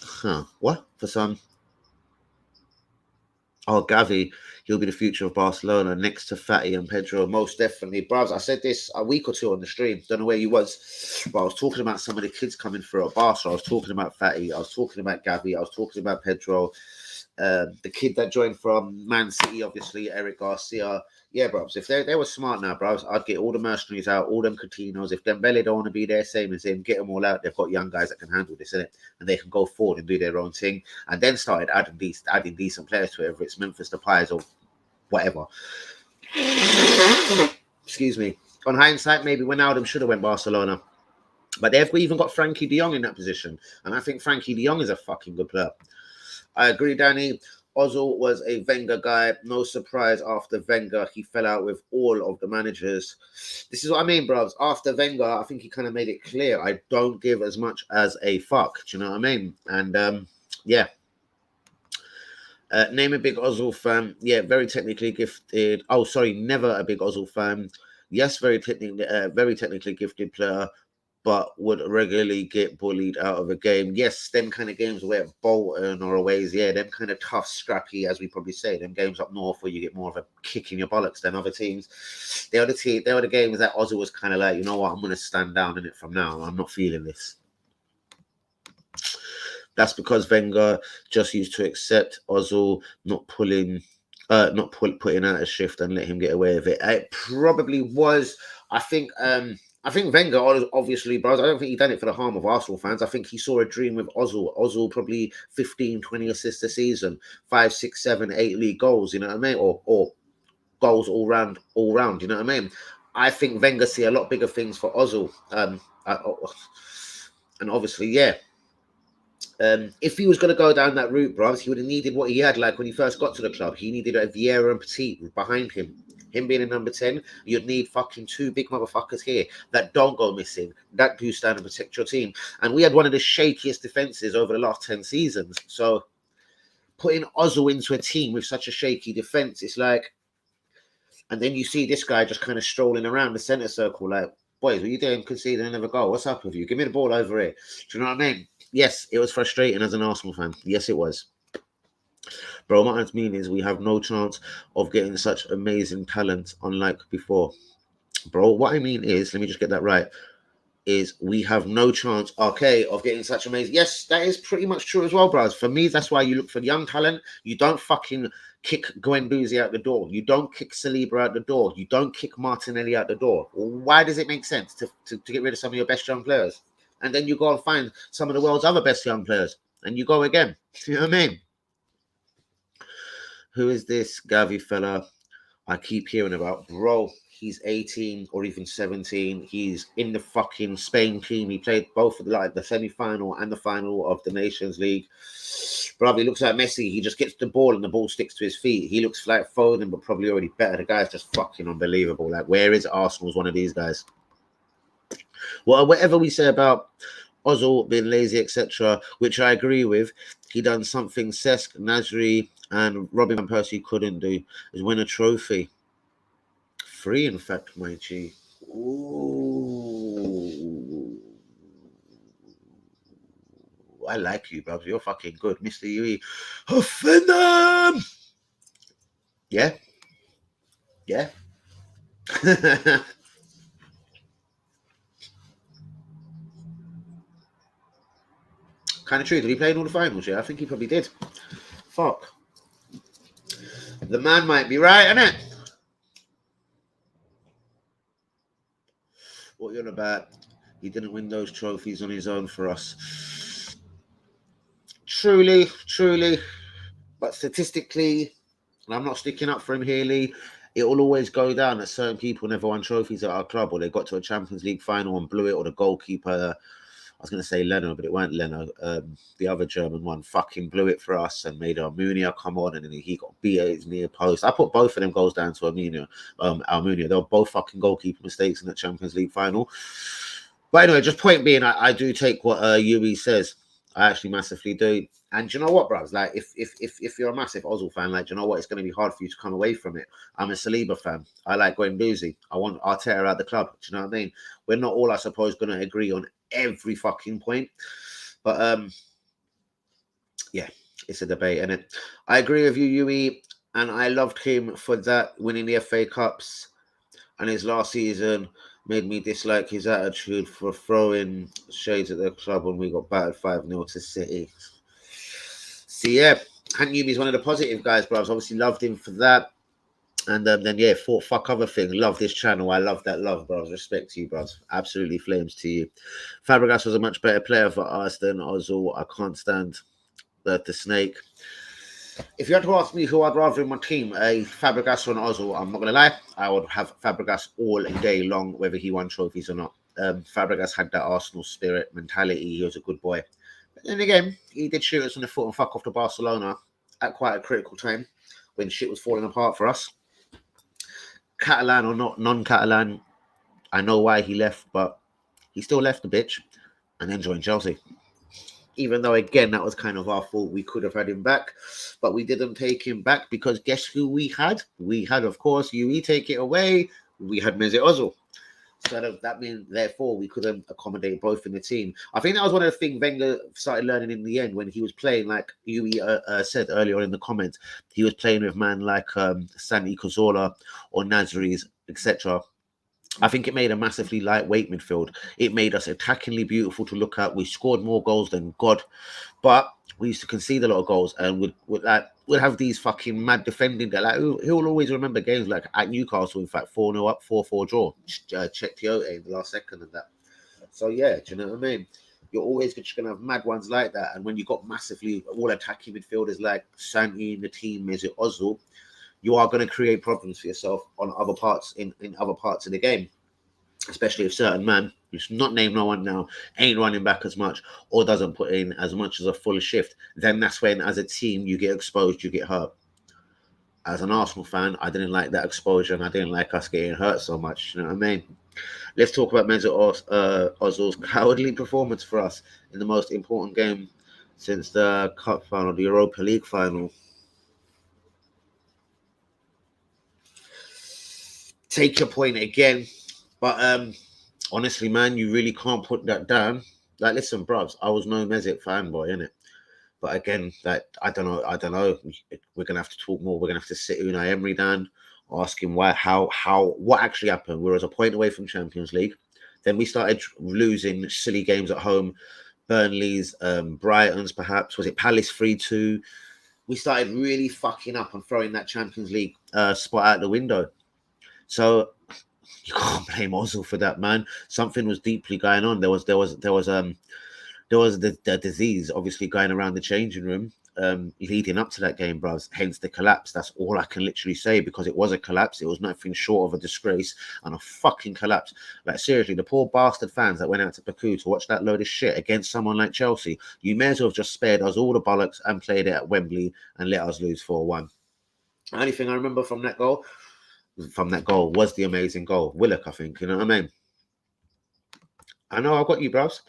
[SPEAKER 2] Huh. What? For some? Oh, Gavi, he'll be the future of Barcelona next to Fatty and Pedro, most definitely. Bros, I said this a week or two on the stream. Don't know where you was, but I was talking about some of the kids coming through at Barca. I was talking about Fatty. I was talking about Gavi. I was talking about Pedro. The kid that joined from Man City, obviously, Eric Garcia. Yeah, bros, if they were smart now, bros, I'd get all the mercenaries out, all them Coutinhos. If Dembele don't want to be there, same as him, get them all out. They've got young guys that can handle this, innit? And they can go forward and do their own thing. And then started adding decent players to it, whether it's Memphis Depay or whatever. Excuse me. On hindsight, maybe Wijnaldum should have went Barcelona. But they've even got Frankie de Jong in that position. And I think Frankie de Jong is a fucking good player. I agree, Danny. Ozil was a Wenger guy. No surprise after Wenger, he fell out with all of the managers. This is what I mean, bros. After Wenger, I think he kind of made it clear, I don't give as much as a fuck. Do you know what I mean? And yeah. Name a big Ozil fan. Yeah, very technically gifted. Oh, sorry, never a big Ozil fan. Yes, very technically gifted player, but would regularly get bullied out of a game. Yes, them kind of games where Bolton or aways, yeah, them kind of tough, scrappy, as we probably say, them games up north where you get more of a kick in your bollocks than other teams. They were the games that Ozil was kind of like, you know what, I'm going to stand down in it from now. I'm not feeling this. That's because Wenger just used to accept Ozil not putting out a shift and let him get away with it. It probably was. I think Wenger, obviously, bros, I don't think he done it for the harm of Arsenal fans. I think he saw a dream with Ozil. Ozil probably 15, 20 assists a season, 5, 6, 7, 8 league goals, you know what I mean? Or goals all round, you know what I mean? I think Wenger see a lot bigger things for Ozil. And obviously, yeah. If he was going to go down that route, bros, he would have needed what he had like when he first got to the club. He needed a Vieira and Petit behind him. Him being a number 10, you'd need fucking 2 big motherfuckers here that don't go missing, that do stand and protect your team. And we had one of the shakiest defenses over the last 10 seasons. So putting Ozil into a team with such a shaky defense, it's like, and then you see this guy just kind of strolling around the centre circle like, boys, what are you doing conceding another goal? What's up with you? Give me the ball over here. Do you know what I mean? Yes, it was frustrating as an Arsenal fan. Yes, it was. Bro, what I mean is we have no chance of getting such amazing talent unlike before. Bro, what I mean is, let me just get that right, is we have no chance, okay, of getting such amazing. Yes, that is pretty much true as well, bros. For me, that's why you look for young talent. You don't fucking kick Guendouzi out the door. You don't kick Saliba out the door. You don't kick Martinelli out the door. Why does it make sense to get rid of some of your best young players? And then you go and find some of the world's other best young players, and you go again. You know what I mean? Who is this Gavi fella I keep hearing about? Bro, he's 18 or even 17. He's in the fucking Spain team. He played both like the semi-final and the final of the Nations League. Bro, he looks like Messi. He just gets the ball and the ball sticks to his feet. He looks like Foden, but probably already better. The guy's just fucking unbelievable. Like, where is Arsenal's one of these guys? Well, whatever we say about Ozil being lazy, etc., which I agree with, he done something Cesc, Nasri, and Robin Van Persie couldn't do, is win a trophy. 3, in fact, my G. Ooh. I like you, bro. You're fucking good, Mr. UE. Offend them. Yeah, yeah. Kind of true. Did he play in all the finals? Yeah, I think he probably did. Fuck. The man might be right, innit? What you're on about? He didn't win those trophies on his own for us. Truly, truly. But statistically, and I'm not sticking up for him here, Lee, it will always go down that certain people never won trophies at our club, or they got to a Champions League final and blew it, or the goalkeeper, I was going to say Leno, but it weren't Leno. The other German one fucking blew it for us and made Almunia come on, and then he got beat at his near post. I put both of them goals down to Almunia. They were both fucking goalkeeper mistakes in the Champions League final. But anyway, just point being, I do take what Yui says. I actually massively do. And do you know what, bros? Like, if you're a massive Ozil fan, like, do you know what? It's going to be hard for you to come away from it. I'm a Saliba fan. I like going boozy. I want Arteta out the club. Do you know what I mean? We're not all, I suppose, going to agree on every fucking point. But, yeah, it's a debate, isn't it? I agree with you, Yui. And I loved him for that, winning the FA Cups. And his last season made me dislike his attitude for throwing shades at the club when we got battered 5-0 to City. So, yeah, Hank Newby's one of the positive guys, bro. I've obviously loved him for that. And then, yeah, fuck other thing. Love this channel. I love that love, bro. Respect to you, bro. Absolutely flames to you. Fabregas was a much better player for us than Ozil. I can't stand the snake. If you had to ask me who I'd rather in my team, Fabregas or an Ozil, I'm not going to lie, I would have Fabregas all day long, whether he won trophies or not. Fabregas had that Arsenal spirit, mentality. He was a good boy. But then again, he did shoot us on the foot and fuck off to Barcelona at quite a critical time when shit was falling apart for us. Catalan or not non-Catalan, I know why he left, but he still left the bitch and then joined Chelsea. Even though, again, that was kind of our fault. We could have had him back, but we didn't take him back because guess who we had? We had, of course, UE take it away. We had Mesut Ozil. So that means, therefore, we couldn't accommodate both in the team. I think that was one of the things Wenger started learning in the end when he was playing, like UE said earlier in the comments, he was playing with man like Santi Cazorla or Nasri's, etc. I think it made a massively lightweight midfield. It made us attackingly beautiful to look at. We scored more goals than God, but we used to concede a lot of goals, and we'd have these fucking mad defending that, like, he'll always remember games like at Newcastle, in fact, 4-0 up, 4-4 draw, check Tiote in the last second of that. So yeah, do you know what I mean? You're always just going to have mad ones like that, and when you got massively all attacking midfielders like Santi in the team, Mesut Ozil, you are going to create problems for yourself on other parts in other parts of the game, especially if certain man, who's not named no one now, ain't running back as much or doesn't put in as much as a full shift. Then that's when, as a team, you get exposed, you get hurt. As an Arsenal fan, I didn't like that exposure, and I didn't like us getting hurt so much. You know what I mean? Let's talk about Mesut Ozil's cowardly performance for us in the most important game since the Cup final, the Europa League final. Take your point again, but honestly, man, you really can't put that down. Like, listen, bros, I was no Mesut fanboy, innit? But again, like, I don't know. We're gonna have to talk more. We're gonna have to sit Unai Emery down, ask him why, what actually happened. We were a point away from Champions League. Then we started losing silly games at home. Burnley's, Brighton's, perhaps. Was it Palace 3-2? We started really fucking up and throwing that Champions League spot out the window. So you can't blame Ozil for that, man. Something was deeply going on. There was the disease obviously going around the changing room leading up to that game, bros. Hence the collapse. That's all I can literally say, because it was a collapse. It was nothing short of a disgrace and a fucking collapse. Like, seriously, the poor bastard fans that went out to Baku to watch that load of shit against someone like Chelsea, you may as well have just spared us all the bollocks and played it at Wembley and let us lose 4-1. The only thing I remember from that goal was the amazing goal. Willock, I think. You know what I mean? I know I've got you, bros.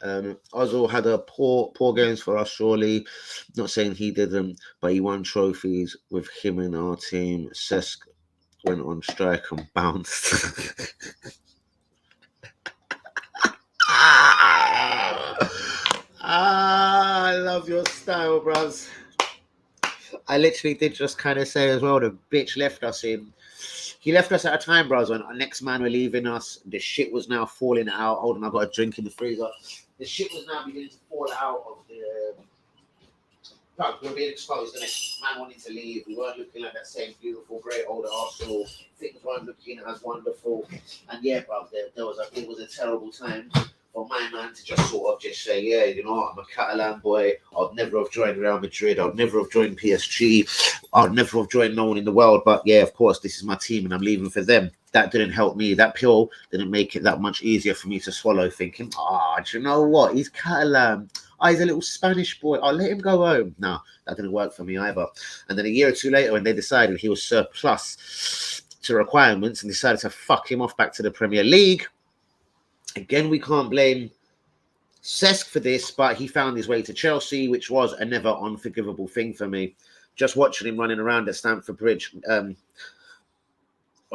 [SPEAKER 2] Ozil had a poor games for us, surely. Not saying he didn't, but he won trophies with him in our team. Cesc went on strike and bounced. I love your style, bros. I literally did just kind of say as well, the bitch left us in. He left us at a time, bros, when our next man were leaving us. The shit was now falling out. Hold on, I've got a drink in the freezer. The shit was now beginning to fall out of the. We were being exposed, and man wanted to leave. We weren't looking like that same beautiful, great old Arsenal. Things weren't looking as wonderful. And yeah, bro, it was a terrible time for my man to just sort of just say, yeah, you know, I'm a Catalan boy. I'd never have joined Real Madrid. I'd never have joined PSG. I'd never have joined no one in the world. But yeah, of course, this is my team, and I'm leaving for them. That didn't help me. That pill didn't make it that much easier for me to swallow, thinking, do you know what? He's Catalan. He's a little Spanish boy. I'll let him go home. No, that didn't work for me either. And then a year or two later, when they decided he was surplus to requirements and decided to fuck him off back to the Premier League, again, we can't blame Cesc for this, but he found his way to Chelsea, which was a never unforgivable thing for me. Just watching him running around at Stamford Bridge, I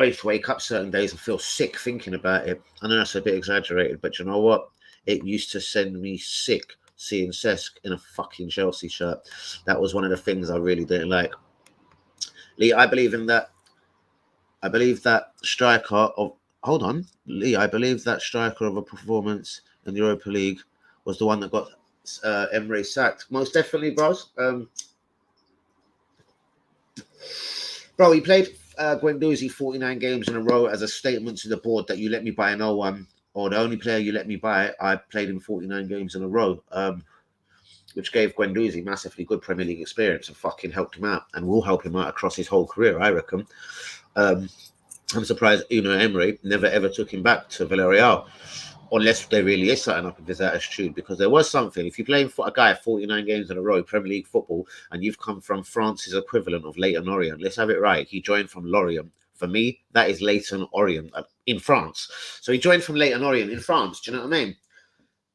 [SPEAKER 2] used to wake up certain days and feel sick thinking about it. I know that's a bit exaggerated, but you know what? It used to send me sick seeing Cesc in a fucking Chelsea shirt. That was one of the things I really didn't like. Lee, I believe that striker of a performance in the Europa League was the one that got Emre sacked. Most definitely, bros. Bro, he played Guendouzi 49 games in a row as a statement to the board that you let me buy no one, or the only player you let me buy. I played in 49 games in a row, which gave Guendouzi massively good Premier League experience and fucking helped him out and will help him out across his whole career, I reckon. I'm surprised Emery never ever took him back to Villarreal, unless there really is something up with his attitude, because there was something. If you're playing for a guy 49 games in a row, Premier League football, and you've come from France's equivalent of Leyton Orient, let's have it right. He joined from Lorient. For me, that is Leyton Orient in France. So he joined from Leyton Orient in France. Do you know what I mean?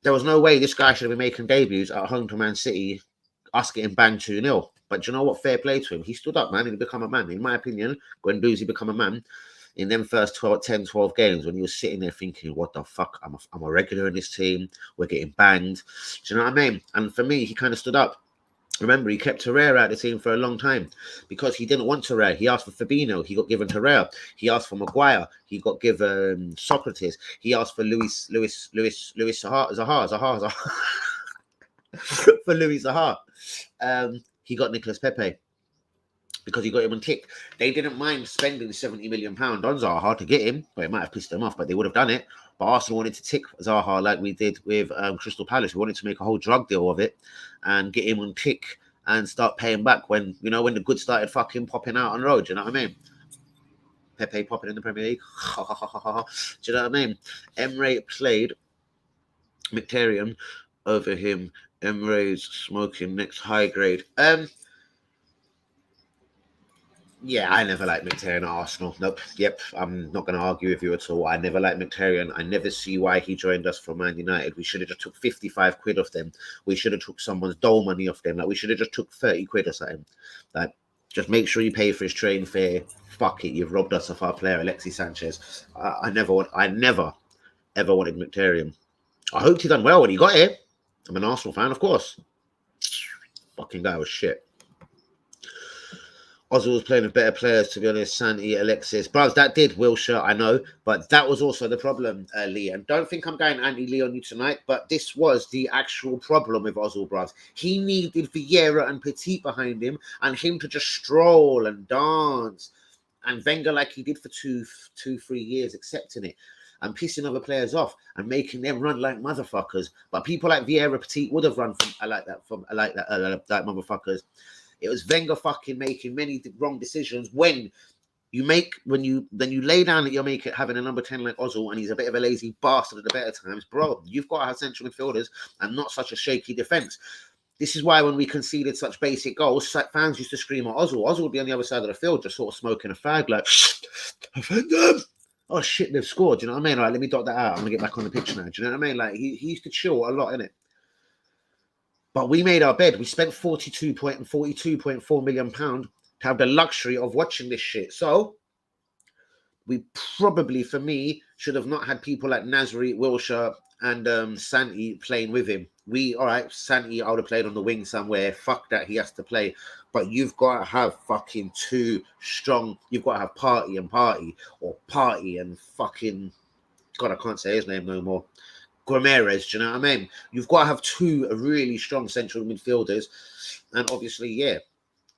[SPEAKER 2] There was no way this guy should have been making debuts at home to Man City, us getting banged 2-0. But do you know what? Fair play to him. He stood up, man, and he become a man. In my opinion, Guendouzi become a man in them first 12 games when he was sitting there thinking, what the fuck? I'm a regular in this team. We're getting banged. Do you know what I mean? And for me, he kind of stood up. Remember, he kept Herrera out of the team for a long time because he didn't want Herrera. He asked for Fabinho. He got given Herrera. He asked for Maguire. He got given Socrates. He asked for Luis Zaha. For Luis Zaha. He got Nicolas Pepe because he got him on tick. They didn't mind spending £70 million on Zaha to get him, but it might have pissed them off, but they would have done it. But Arsenal wanted to tick Zaha like we did with Crystal Palace. We wanted to make a whole drug deal of it and get him on tick and start paying back when the goods started fucking popping out on the road. Do you know what I mean? Pepe popping in the Premier League. Do you know what I mean? Emre played Mkhitaryan over him. Emre's smoking next high grade. Yeah, I never liked Mkhitaryan at Arsenal. Nope. Yep. I'm not going to argue with you at all. I never liked Mkhitaryan. I never see why he joined us from Man United. We should have just took 55 quid off them. We should have took someone's dole money off them. Like, we should have just took 30 quid or something. Like, just make sure you pay for his train fare. Fuck it. You've robbed us of our player, Alexis Sanchez. I never ever wanted Mkhitaryan. I hoped he done well when he got here. I'm an Arsenal fan, of course. Fucking guy was shit. Ozil was playing with better players, to be honest. Santi, Alexis. Bros, that did Wilshere, I know. But that was also the problem, Lee. And don't think I'm going anti-Lee on you tonight, but this was the actual problem with Ozil, bros. He needed Vieira and Petit behind him and him to just stroll and dance. And Wenger, like he did for 3 years, accepting it and pissing other players off and making them run like motherfuckers. But people like Vieira, Petit would have run like motherfuckers. It was Wenger fucking making many wrong decisions when you lay down that you're having a number 10 like Ozil and he's a bit of a lazy bastard at the better times. Bro, you've got to have central midfielders and not such a shaky defence. This is why when we conceded such basic goals, fans used to scream at Ozil. Ozil would be on the other side of the field just sort of smoking a fag like, offend them. Oh shit, they've scored. Do you know what I mean? All right, let me dot that out. I'm going to get back on the pitch now. Do you know what I mean? Like, he used to chill a lot, innit? But we made our bed. We spent £42.4 million to have the luxury of watching this shit. So we probably, for me, should have not had people like Nasri, Wilshere, and Santi playing with him. All right, Santi, I would have played on the wing somewhere. Fuck that, he has to play. But you've got to have fucking two strong. You've got to have Party, or Party and fucking. God, I can't say his name no more. Guimaraes, do you know what I mean? You've got to have two really strong central midfielders, and obviously, yeah,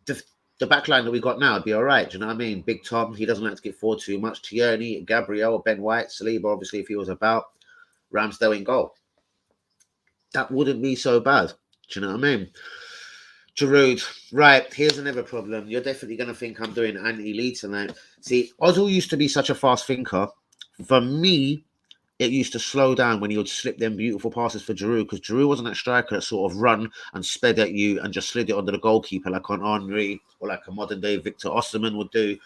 [SPEAKER 2] the back line that we got now would be all right. Do you know what I mean? Big Tom, he doesn't like to get forward too much. Tierney, Gabriel, Ben White, Saliba, obviously, if he was about. Ramsdale in goal. That wouldn't be so bad. Do you know what I mean? Giroud, right, here's another problem. You're definitely going to think I'm doing anti-Lead tonight. See, Ozil used to be such a fast thinker. For me, it used to slow down when he would slip them beautiful passes for Giroud, because Giroud wasn't that striker that sort of run and sped at you and just slid it under the goalkeeper like on Henry or like a modern-day Victor Osimhen would do.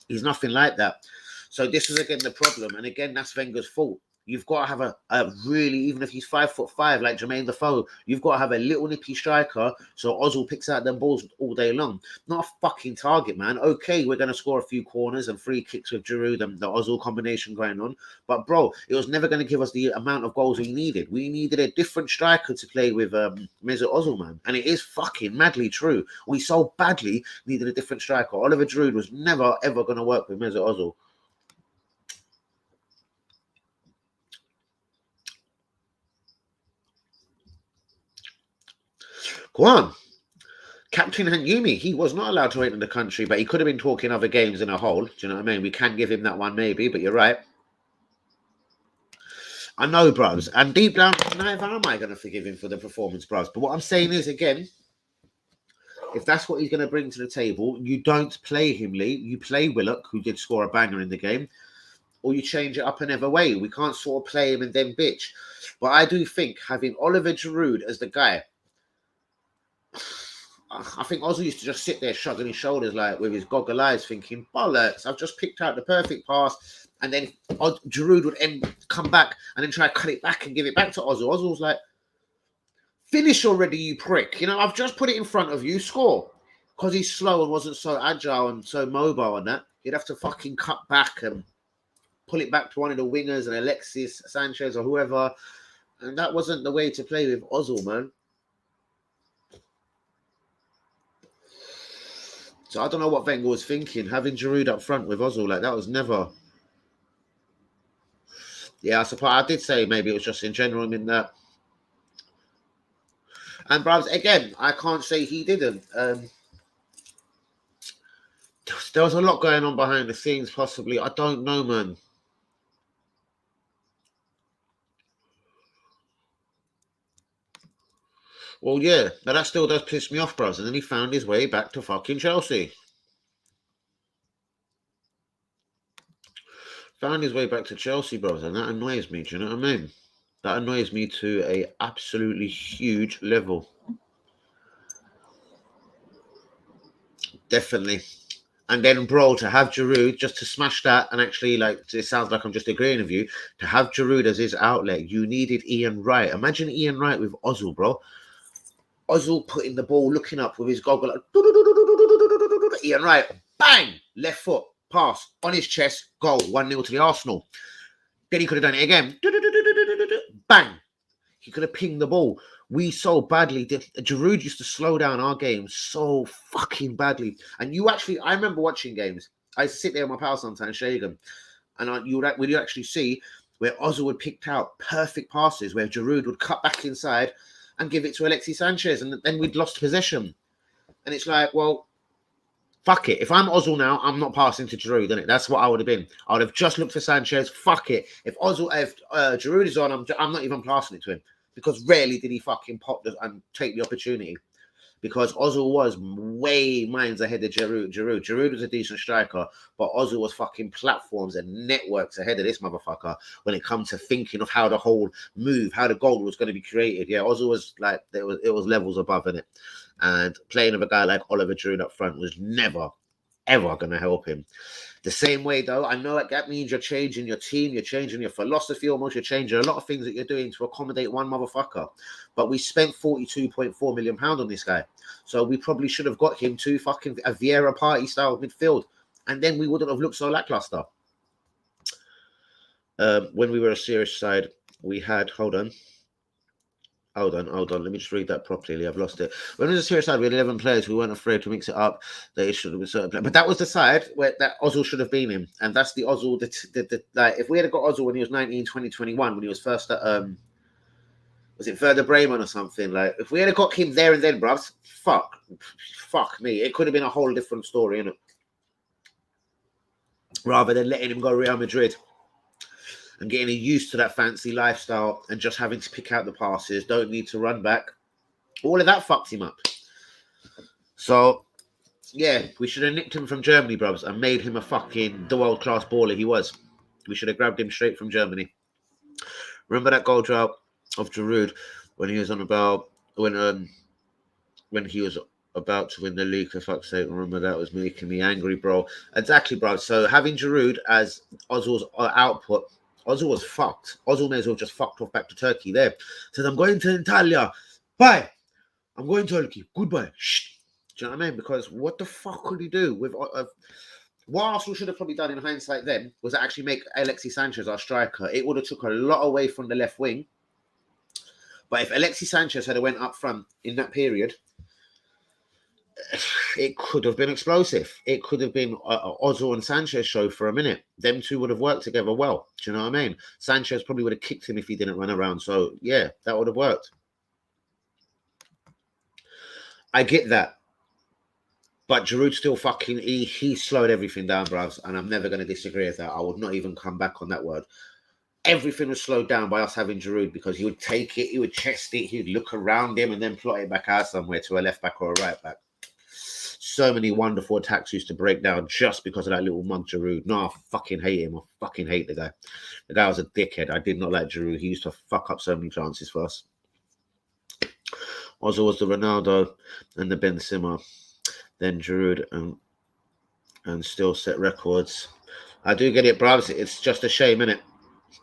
[SPEAKER 2] He's nothing like that. So this is, again, the problem. And again, that's Wenger's fault. You've got to have a really, even if he's 5'5", like Jermaine Defoe, you've got to have a little nippy striker so Ozil picks out them balls all day long. Not a fucking target, man. Okay, we're going to score a few corners and free kicks with Giroud and the Ozil combination going on. But, bro, it was never going to give us the amount of goals we needed. We needed a different striker to play with Mesut Ozil, man. And it is fucking madly true. We so badly needed a different striker. Oliver Giroud was never, ever going to work with Mesut Ozil. Go on. Captain Hanyumi, he was not allowed to enter the country, but he could have been talking other games in a whole. Do you know what I mean? We can give him that one maybe, but you're right. I know, bros. And deep down, neither am I going to forgive him for the performance, bros. But what I'm saying is, again, if that's what he's going to bring to the table, you don't play him, Lee. You play Willock, who did score a banger in the game, or you change it up another way. We can't sort of play him and then bitch. But I do think having Oliver Giroud as the guy, I think Ozil used to just sit there shrugging his shoulders like with his goggle eyes thinking, bollocks, I've just picked out the perfect pass. And then Giroud would come back and then try to cut it back and give it back to Ozil. Ozil's like, finish already, you prick. You know, I've just put it in front of you, score. Because he's slow and wasn't so agile and so mobile and that, he'd have to fucking cut back and pull it back to one of the wingers and Alexis Sanchez or whoever. And that wasn't the way to play with Ozil, man. So I don't know what Wenger was thinking. Having Giroud up front with Ozil, like that was never. Yeah, I suppose I did say maybe it was just in general in that. And Brabs, again, I can't say he didn't. There was a lot going on behind the scenes, possibly. I don't know, man. Well, yeah, but that still does piss me off, bros. And then he found his way back to fucking Chelsea. Found his way back to Chelsea, bros, and that annoys me. Do you know what I mean? That annoys me to a absolutely huge level. Definitely. And then, bro, to have Giroud, just to smash that, and actually, like, it sounds like I'm just agreeing with you, to have Giroud as his outlet, you needed Ian Wright. Imagine Ian Wright with Ozil, bro. Ozil putting the ball, looking up with his goggle, like, Ian Wright, bang, left foot, pass, on his chest, goal, 1-0 to the Arsenal. Then he could have done it again, bang. He could have pinged the ball. We so badly did. Giroud used to slow down our games so fucking badly. And you actually, I remember watching games. I sit there with my pal sometimes, Shagan, and you would actually see where Ozil would pick out perfect passes where Giroud would cut back inside and give it to Alexis Sanchez, and then we'd lost possession. And it's like, well, fuck it. If I'm Ozil now, I'm not passing to Giroud, innit? That's what I would have been. I would have just looked for Sanchez. Fuck it. If Giroud is on, I'm not even passing it to him. Because rarely did he fucking pop and take the opportunity. Because Ozil was way minds ahead of Giroud. Giroud was a decent striker, but Ozil was fucking platforms and networks ahead of this motherfucker when it comes to thinking of how the whole move, how the goal was going to be created. Yeah, Ozil was like, it was levels above in it. And playing with a guy like Oliver Giroud up front was never, ever going to help him. The same way, though, I know that means you're changing your team, you're changing your philosophy, almost you're changing a lot of things that you're doing to accommodate one motherfucker. But we spent £42.4 million on this guy. So we probably should have got him to a Vieira Party style midfield. And then we wouldn't have looked so lackluster when we were a serious side. we had, hold on. Let me just read that properly. I've lost it. When it was a serious side, we had 11 players who weren't afraid to mix it up. They should have been certain players. But that was the side where that Ozil should have been in. And that's the Ozil that like if we had got Ozil when he was 19, 20, 21, when he was first at was it Werder Bremen or something? Like if we had got him there and then, bruv, fuck me. It could have been a whole different story, innit? Rather than letting him go Real Madrid and getting used to that fancy lifestyle and just having to pick out the passes, don't need to run back. All of that fucked him up. So, yeah, we should have nicked him from Germany, bruvs, and made him a fucking the world-class baller he was. We should have grabbed him straight from Germany. Remember that goal drought of Giroud when he was on about when he was about to win the league, for fuck's sake? Remember that was making me angry, bro. Exactly, bro. So having Giroud as Ozil's output, Ozil was fucked. Ozil may as well just fucked off back to Turkey there. Said, I'm going to Italia. Bye. I'm going to Turkey. Goodbye. Shh. Do you know what I mean? Because what the fuck could he do with what Arsenal should have probably done in hindsight then was actually make Alexis Sanchez our striker. It would have took a lot away from the left wing. But if Alexis Sanchez had went up front in that period, it could have been explosive. It could have been a Ozil and Sanchez show for a minute. Them two would have worked together well. Do you know what I mean? Sanchez probably would have kicked him if he didn't run around. So, yeah, that would have worked. I get that. But Giroud still fucking, he slowed everything down, bros. And I'm never going to disagree with that. I would not even come back on that word. Everything was slowed down by us having Giroud because he would take it, he would chest it, he would look around him and then plot it back out somewhere to a left back or a right back. So many wonderful attacks used to break down just because of that little mug Giroud. No, I fucking hate him. I fucking hate the guy. The guy was a dickhead. I did not like Giroud. He used to fuck up so many chances for us. Ozil was the Ronaldo and the Benzema. Then Giroud and still set records. I do get it, bros. It's just a shame, innit?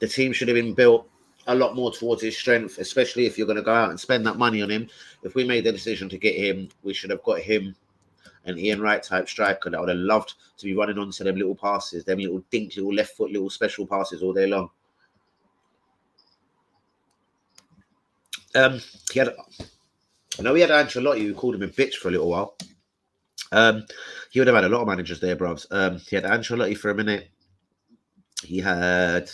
[SPEAKER 2] The team should have been built a lot more towards his strength, especially if you're going to go out and spend that money on him. If we made the decision to get him, we should have got him an Ian Wright type striker that would have loved to be running onto them little passes, them little dink, little left foot, little special passes all day long. I know he had Ancelotti who called him a bitch for a little while. He would have had a lot of managers there, bros. He had Ancelotti for a minute. He had...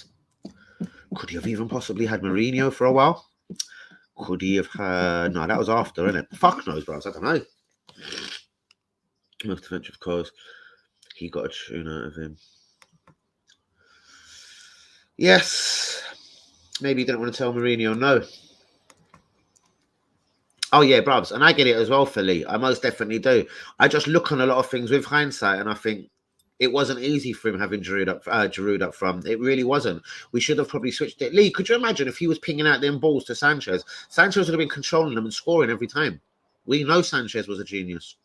[SPEAKER 2] Could he have even possibly had Mourinho for a while? Could he have had... No, that was after, innit? Fuck knows, bros. I don't know. Most defensive cause. He got a tune out of him. Yes. Maybe he didn't want to tell Mourinho no. Oh, yeah, brubs. And I get it as well, Philly. I most definitely do. I just look on a lot of things with hindsight and I think it wasn't easy for him having Giroud up front. It really wasn't. We should have probably switched it. Lee, could you imagine if he was pinging out them balls to Sanchez? Sanchez would have been controlling them and scoring every time. We know Sanchez was a genius.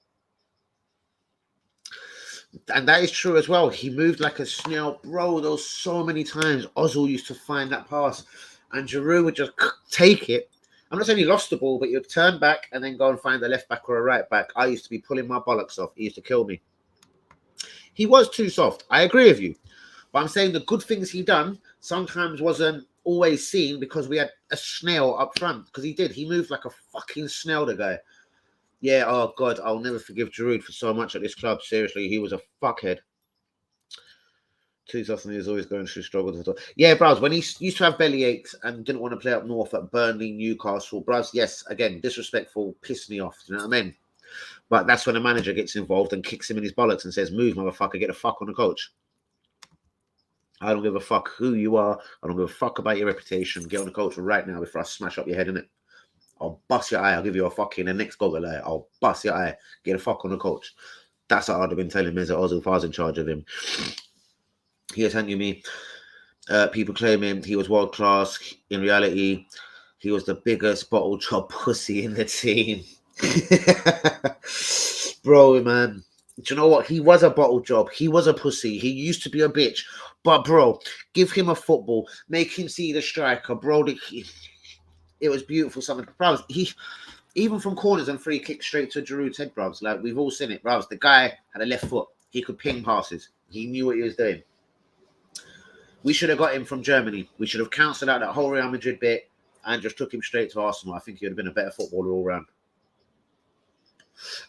[SPEAKER 2] And that is true as well. He moved like a snail. Bro, there was so many times Ozil used to find that pass and Giroud would just take it. I'm not saying he lost the ball, but he'd turn back and then go and find a left back or a right back. I used to be pulling my bollocks off. He used to kill me. He was too soft. I agree with you. But I'm saying the good things he done sometimes wasn't always seen because we had a snail up front. Because he did. He moved like a fucking snail, the guy. Yeah, oh God, I'll never forgive Giroud for so much at this club. Seriously, he was a fuckhead. Too often he was always going through struggles. Yeah, bros, when he used to have belly aches and didn't want to play up north at Burnley, Newcastle, bros, yes, again, disrespectful, pissed me off. Do you know what I mean? But that's when the manager gets involved and kicks him in his bollocks and says, move, motherfucker, get the fuck on the coach. I don't give a fuck who you are. I don't give a fuck about your reputation. Get on the coach right now before I smash up your head, innit? I'll bust your eye. I'll give you a fucking the next goggle eye. I'll bust your eye. Get a fuck on the coach. That's what I'd have been telling Mesut Ozil if I was in charge of him. Here's handing me. People claiming he was world class. In reality, he was the biggest bottle job pussy in the team. Bro, man. Do you know what? He was a bottle job. He was a pussy. He used to be a bitch. But, bro, give him a football. Make him see the striker. Bro, it was beautiful. Something, bros. He, even from corners and free kicks straight to Giroud's head, bros. Like, we've all seen it, bros. The guy had a left foot. He could ping passes. He knew what he was doing. We should have got him from Germany. We should have cancelled out that whole Real Madrid bit and just took him straight to Arsenal. I think he would have been a better footballer all round.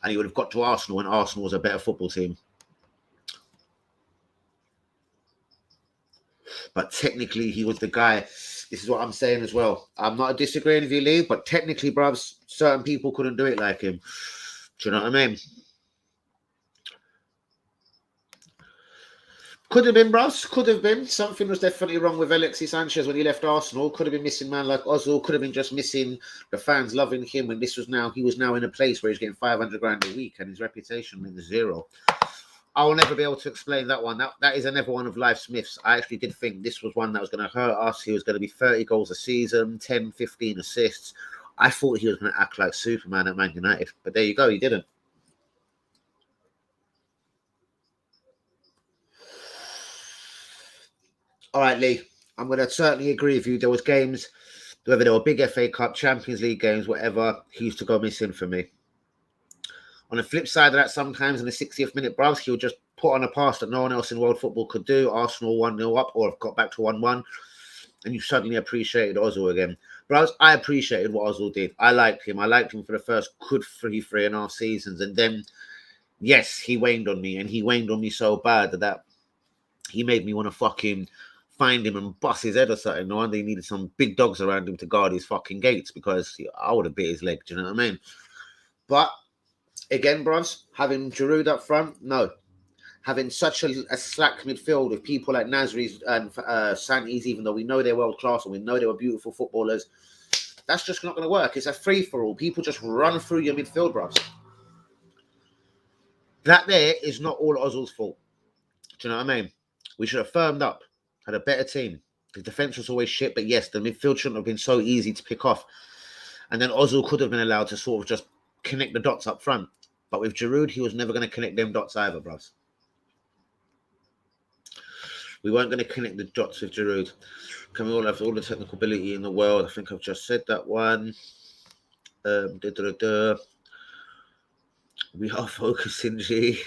[SPEAKER 2] And he would have got to Arsenal when Arsenal was a better football team. But technically, he was the guy. This is what I'm saying as well. I'm not disagreeing with you, Lee, but technically, bruv, certain people couldn't do it like him. Do you know what I mean? Could have been, bruv. Could have been. Something was definitely wrong with Alexis Sanchez when he left Arsenal. Could have been missing man like Ozil. Could have been just missing the fans loving him. And he was now in a place where he's getting 500 grand a week and his reputation is zero. I will never be able to explain that one. That is another one of life's myths. I actually did think this was one that was going to hurt us. He was going to be 30 goals a season, 10, 15 assists. I thought he was going to act like Superman at Man United. But there you go, he didn't. All right, Lee, I'm going to certainly agree with you. There was games, whether they were big FA Cup, Champions League games, whatever, he used to go missing for me. On the flip side of that, sometimes in the 60th minute, bruv, he'll just put on a pass that no one else in world football could do. Arsenal 1-0 up or have got back to 1-1. And you suddenly appreciated Ozil again. Bruv, I appreciated what Ozil did. I liked him. I liked him for the first good 3.5 seasons. And then, yes, he waned on me. And he waned on me so bad that he made me want to fucking find him and bust his head or something. No wonder he needed some big dogs around him to guard his fucking gates because I would have bit his leg. Do you know what I mean? But again, bros, having Giroud up front, no. Having such a slack midfield with people like Nasri's and Santis, even though we know they're world class and we know they were beautiful footballers, that's just not going to work. It's a free for all. People just run through your midfield, bros. That there is not all Ozil's fault. Do you know what I mean? We should have firmed up, had a better team. The defense was always shit, but yes, the midfield shouldn't have been so easy to pick off. And then Ozil could have been allowed to sort of just connect the dots up front. But with Giroud, he was never going to connect them dots either, bros. We weren't going to connect the dots with Giroud. Can we all have all the technical ability in the world? I think I've just said that one. We are focusing, G.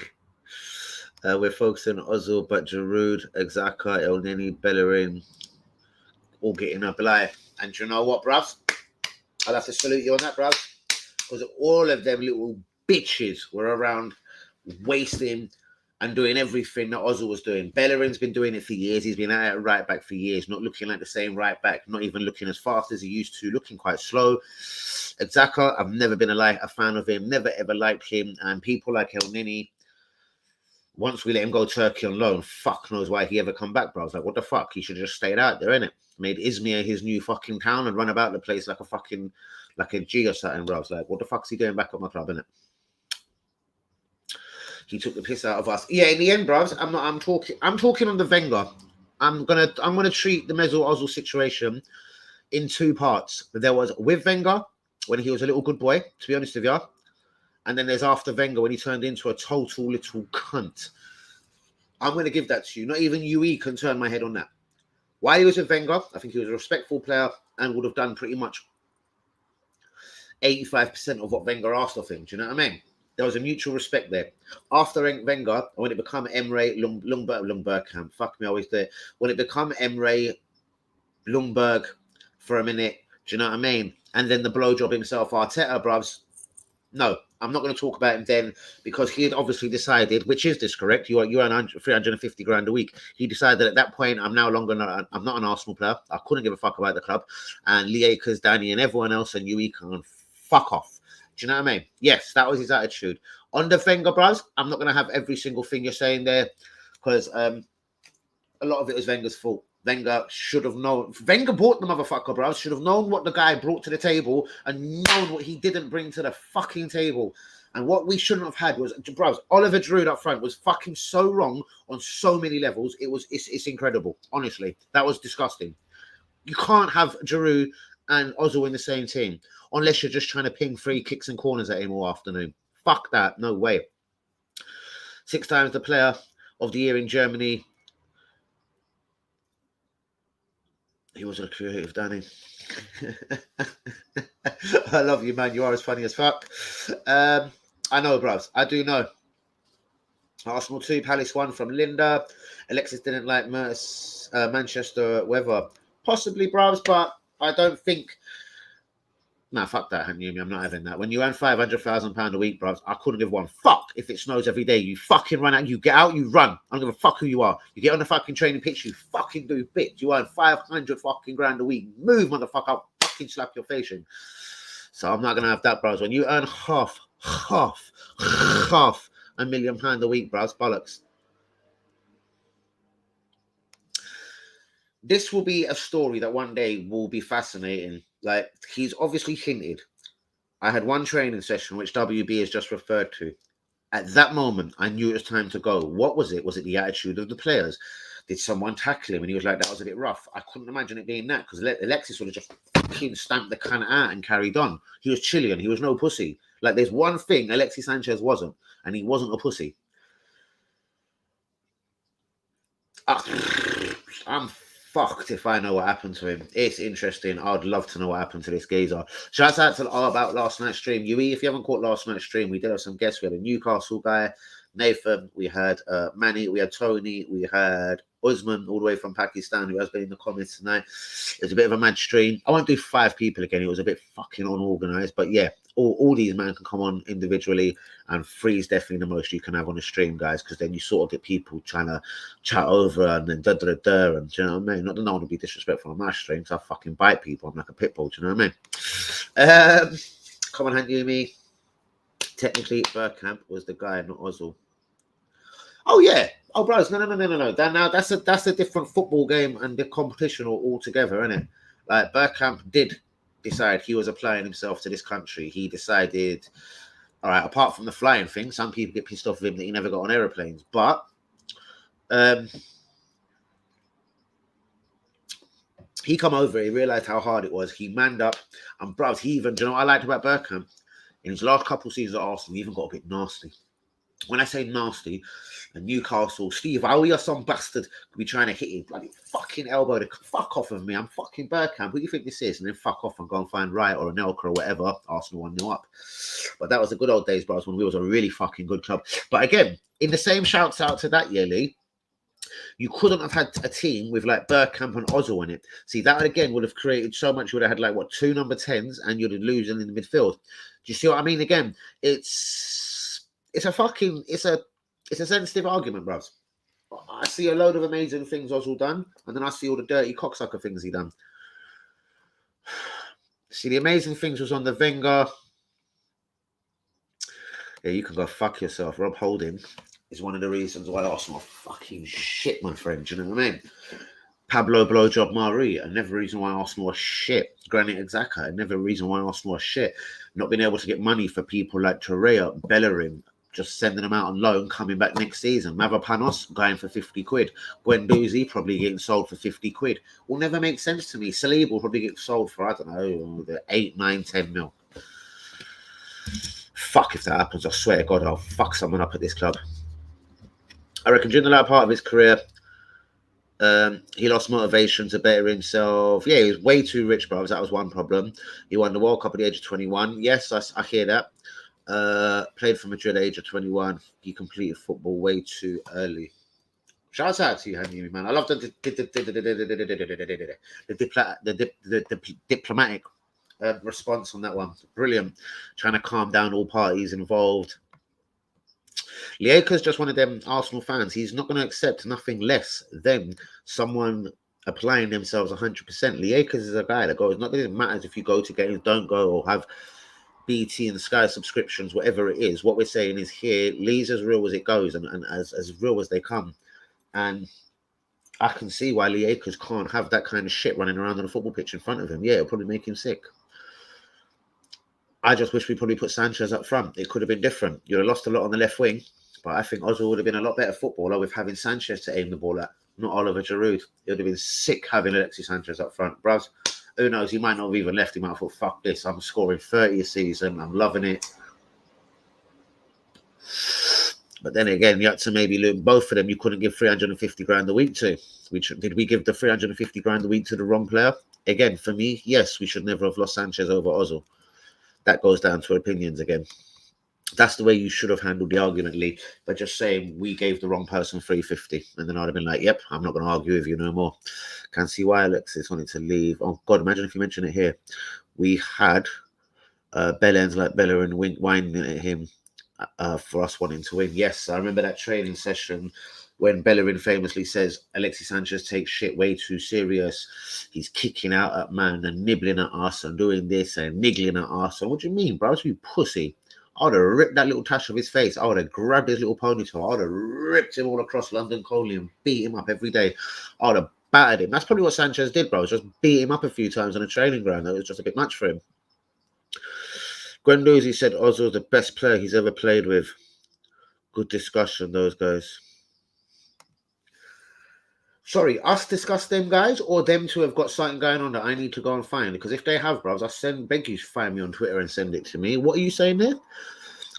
[SPEAKER 2] We're focusing on Ozil, but Giroud, Xhaka, El Neni, Bellerin, all getting up alive. And you know what, bruv? I'll have to salute you on that, bruv. Because all of them little bitches were around wasting and doing everything that Ozil was doing. Bellerin's been doing it for years. He's been at right back for years, not looking like the same right back, not even looking as fast as he used to, looking quite slow. Xhaka, I've never been a fan of him, never ever liked him. And people like El Neni, once we let him go Turkey on loan, fuck knows why he ever come back, bro. I was like, what the fuck? He should have just stayed out there, innit? Made Izmir his new fucking town and run about the place like a G or something, bro. I was like, what the fuck's he doing back at my club, innit? He took the piss out of us. Yeah, in the end, bros, I'm talking on the Wenger. I'm gonna treat the Mesut Ozil situation in two parts. There was with Wenger when he was a little good boy, to be honest with you. And then there's after Wenger when he turned into a total little cunt. I'm gonna give that to you. Not even UE can turn my head on that. While he was with Wenger, I think he was a respectful player and would have done pretty much 85% of what Wenger asked of him. Do you know what I mean? There was a mutual respect there. After Wenger, when it became Emre Lundberg, fuck me, I always do it. When it became Emre Lundberg for a minute, do you know what I mean? And then the blowjob himself, Arteta, bruvs. No, I'm not going to talk about him then because he had obviously decided, which is this correct? You earn 350 grand a week. He decided at that point, I'm not an Arsenal player. I couldn't give a fuck about the club. And Lee Akers, Danny, and everyone else, and UE can fuck off. Do you know what I mean? Yes, that was his attitude. On the Wenger, bros, I'm not going to have every single thing you're saying there because a lot of it was Wenger's fault. Wenger should have known. Wenger bought the motherfucker, bros. Should have known what the guy brought to the table and known what he didn't bring to the fucking table. And what we shouldn't have had was, bros, Oliver Giroud up front was fucking so wrong on so many levels. It's incredible. Honestly, that was disgusting. You can't have Giroud and Ozil in the same team unless you're just trying to ping free kicks and corners at him all afternoon. Fuck that. No way. 6 times the player of the year in Germany. He wasn't a creative, Danny. I love you, man. You are as funny as fuck. I know, bros. I do know. Arsenal 2, Palace 1 from Linda. Alexis didn't like Manchester weather. Possibly, bros, but I don't think. Nah, fuck that, Hanyumi. I'm not having that. When you earn £500,000 a week, bros, I couldn't give one fuck if it snows every day. You fucking run out. You get out, you run. I don't give a fuck who you are. You get on the fucking training pitch, you fucking do bits. You earn 500 fucking grand a week. Move, motherfucker. I'll fucking slap your face in. So I'm not gonna have that, bros. When you earn half £1,000,000 a week, bros, bollocks. This will be a story that one day will be fascinating. Like, he's obviously hinted. I had one training session, which WB has just referred to. At that moment, I knew it was time to go. What was it? Was it the attitude of the players? Did someone tackle him? And he was like, that was a bit rough. I couldn't imagine it being that, because Alexis would have just fucking stamped the can out and carried on. He was Chilean. He was no pussy. Like, there's one thing Alexis Sanchez wasn't, and he wasn't a pussy. I'm fucked if I know what happened to him. It's interesting. I'd love to know what happened to this geezer. Shouts out to about last night's stream. Yui, if you haven't caught last night's stream, we did have some guests. We had a Newcastle guy, Nathan. We had Manny. We had Tony. We had Usman, all the way from Pakistan, who has been in the comments tonight. It was a bit of a mad stream. I won't do 5 people again. It was a bit fucking unorganized. But yeah, all these men can come on individually, and 3 is definitely the most you can have on a stream, guys, because then you sort of get people trying to chat over and then da-da-da-da, and do you know what I mean? Not that I want to be disrespectful on my stream, because I fucking bite people. I'm like a pit bull, do you know what I mean? Come on, Hanyumi. Technically, Bergkamp was the guy, not Ozil. Oh, yeah. Oh, bros, no. Now that's a different football game and the competition altogether, isn't it? Like, Bergkamp did decide he was applying himself to this country. He decided, all right, apart from the flying thing, some people get pissed off of him that he never got on aeroplanes, but he come over, he realised how hard it was, he manned up, and bros, he even, do you know what I liked about Bergkamp? In his last couple of seasons at Arsenal, he even got a bit nasty. When I say nasty, and Newcastle, Steve, how are you some bastard could be trying to hit him? Bloody fucking elbow, the fuck off of me. I'm fucking Bergkamp. Who do you think this is? And then fuck off and go and find Wright or Anelka or whatever. Arsenal 1-0 up. But that was the good old days, bros, when we was a really fucking good club. But again, in the same shouts out to that, Lee, you couldn't have had a team with like Bergkamp and Ozil in it. See, that again would have created so much. You would have had like, what, 2 number 10s, and you'd have losing in the midfield. Do you see what I mean? Again, it's a sensitive argument, bros. I see a load of amazing things Ozil done, and then I see all the dirty cocksucker things he done. See, the amazing things was on the Wenger. Yeah, you can go fuck yourself. Rob Holding is one of the reasons why Arsenal are fucking shit, my friend. Do you know what I mean? Pablo Blowjob Marie, another reason why Arsenal are shit. Granit Xhaka, another reason why Arsenal are shit. Not being able to get money for people like Torreira, Bellerin, just sending them out on loan, coming back next season. Mavropanos going for 50 quid. Guendouzi probably getting sold for 50 quid. Will never make sense to me. Saliba will probably get sold for, I don't know, 8, 9, 10 mil. Fuck if that happens. I swear to God, I'll fuck someone up at this club. I reckon during the latter part of his career, he lost motivation to better himself. Yeah, he was way too rich, bro. That was one problem. He won the World Cup at the age of 21. Yes, I hear that. Played for Madrid at the age of 21. He completed football way too early. Shouts out to you, Henry, man. I love the diplomatic response on that one. Brilliant. Trying to calm down all parties involved. Lieka's just one of them Arsenal fans. He's not going to accept nothing less than someone applying themselves 100%. Lieka's is a guy that goes, not that it matters if you go to games, don't go, or have BT and Sky subscriptions, whatever it is. What we're saying is here, Lee's as real as it goes, and as real as they come. And I can see why Lee Akers can't have that kind of shit running around on a football pitch in front of him. Yeah, it'll probably make him sick. I just wish we probably put Sanchez up front. It could have been different. You'd have lost a lot on the left wing, but I think Ozil would have been a lot better footballer with having Sanchez to aim the ball at, not Oliver Giroud. It would have been sick having Alexis Sanchez up front. Bros, who knows? He might not have even left. He might have thought, fuck this. I'm scoring 30 a season. I'm loving it. But then again, you had to maybe look, both of them, you couldn't give 350 grand a week to. Did we give the 350 grand a week to the wrong player? Again, for me, yes, we should never have lost Sanchez over Ozil. That goes down to opinions again. That's the way you should have handled the argument, Lee. But just saying we gave the wrong person 350, and then I'd have been like, "Yep, I'm not going to argue with you no more." Can't see why Alexis wanted to leave. Oh God, imagine if you mention it here. We had Bellends like Bella and whining at him for us wanting to win. Yes, I remember that training session when Bellerin famously says Alexis Sanchez takes shit way too serious. He's kicking out at man and nibbling at us and doing this and niggling at us. And what do you mean, bro? You pussy. I would have ripped that little tash off his face. I would have grabbed his little ponytail. I would have ripped him all across London Colney and beat him up every day. I would have battered him. That's probably what Sanchez did, bro. Just beat him up a few times on a training ground. That was just a bit much for him. Guendouzi said Ozil's the best player he's ever played with. Good discussion, those guys. Sorry, us discuss them guys, or them two have got something going on that I need to go and find? Because if they have, bros, beg you to find me on Twitter and send it to me. What are you saying there?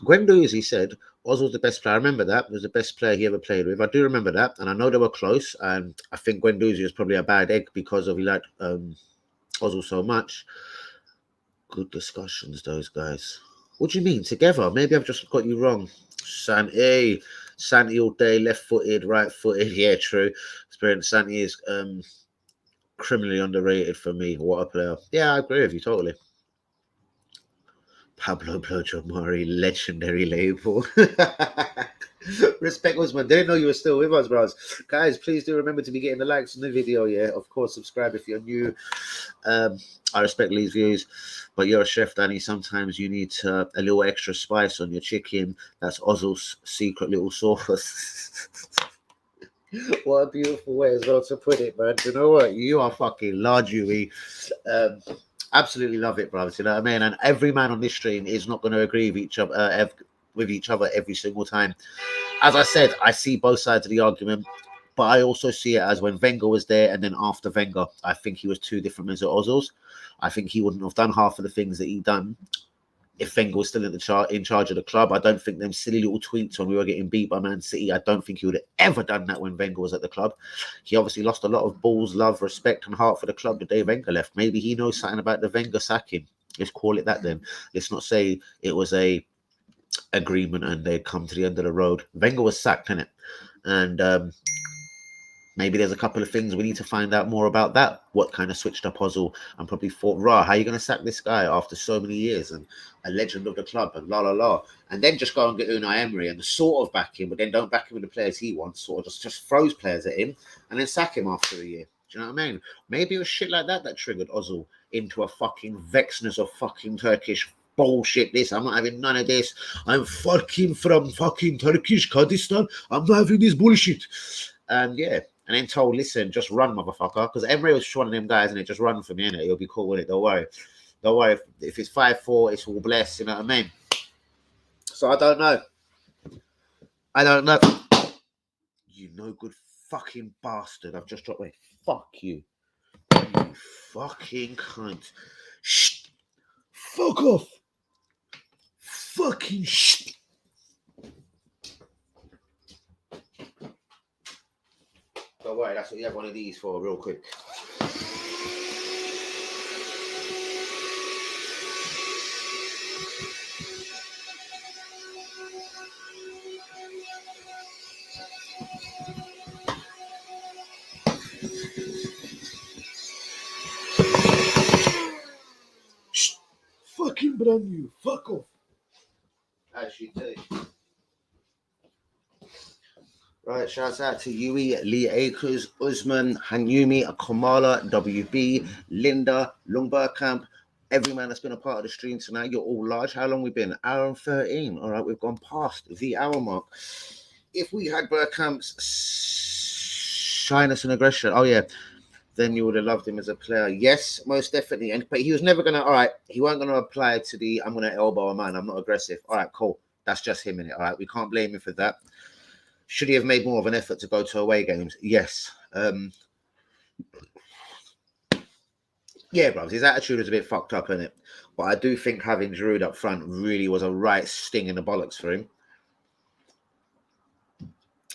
[SPEAKER 2] Guendouzi said Ozil's the best player. I remember that. He was the best player he ever played with. I do remember that, and I know they were close. And I think Guendouzi was probably a bad egg because of he liked Ozil so much. Good discussions, those guys. What do you mean together? Maybe I've just got you wrong. Santi all day, left-footed, right-footed. Yeah, true. Experience. Santi is criminally underrated for me. What a player. Yeah, I agree with you totally. Pablo Blojomari, legendary label. Respect, Usman. Didn't know you were still with us, bros. Guys, please do remember to be getting the likes on the video. Yeah, of course, subscribe if you're new. I respect Lee's views, but you're a chef, Danny. Sometimes you need a little extra spice on your chicken. That's Ozil's secret little sauce. What a beautiful way as well to put it, man. You know what? You are fucking large, you. Absolutely love it, bro. You know what I mean? And every man on this stream is not going to agree with each other every single time. As I said, I see both sides of the argument, but I also see it as when Wenger was there and then after Wenger, I think he was two different Mesut Ozils. I think he wouldn't have done half of the things that he done if Wenger was still in charge of the club. I don't think them silly little tweets when we were getting beat by Man City, I don't think he would have ever done that when Wenger was at the club. He obviously lost a lot of balls, love, respect, and heart for the club the day Wenger left. Maybe he knows something about the Wenger sacking. Let's call it that then. Let's not say it was a agreement and they'd come to the end of the road. Wenger was sacked, innit? And maybe there's a couple of things we need to find out more about that. What kind of switched up Ozil and probably thought, how are you going to sack this guy after so many years and a legend of the club and la. And then just go and get Unai Emery and sort of back him, but then don't back him with the players he wants, sort of just throws players at him and then sack him after a year. Do you know what I mean? Maybe it was shit like that triggered Ozil into a fucking vexness of fucking Turkish bullshit. I'm not having none of this. I'm fucking from fucking Turkish Kurdistan. I'm not having this bullshit. And yeah. And then told, listen, just run, motherfucker. Because Emery was one of them guys, and it just run for me, innit? You'll be cool with it. Don't worry. Don't worry. If it's 5-4, it's all blessed. You know what I mean? So I don't know. You no good fucking bastard. I've just dropped away. Fuck you. You fucking cunt. Shh. Fuck off. Fucking shh. Don't worry, that's what you have one of these for, real quick. Shh. Fucking brand new. Fuck off. As you do. Right, shouts out to Yui, Lee Akers, Usman, Hanyumi, Kamala, WB, Linda, Lungbergkamp, every man that's been a part of the stream tonight. You're all large. How long we been? Hour and 13. All right, we've gone past the hour mark. If we had Bergkamp's shyness and aggression, then you would have loved him as a player. Yes, most definitely. But he was never going to, he wasn't going to apply to the, I'm going to elbow a man, I'm not aggressive. All right, cool. That's just him in it. All right, we can't blame him for that. Should he have made more of an effort to go to away games? Yes. Yeah, bro, his attitude was a bit fucked up, innit? But I do think having Giroud up front really was a right sting in the bollocks for him.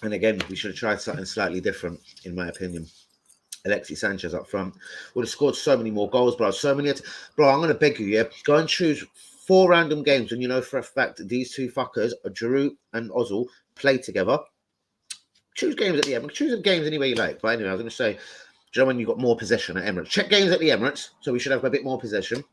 [SPEAKER 2] And again, we should have tried something slightly different, in my opinion. Alexis Sanchez up front would have scored so many more goals, bro. Bro, I'm going to beg you, yeah? Go and choose 4 random games, and you know for a fact these two fuckers, Giroud and Ozil, play together. Choose games at the Emirates. Choose games any way you like. But anyway, I was going to say, do you know when you got more possession at Emirates? Check games at the Emirates, so we should have a bit more possession.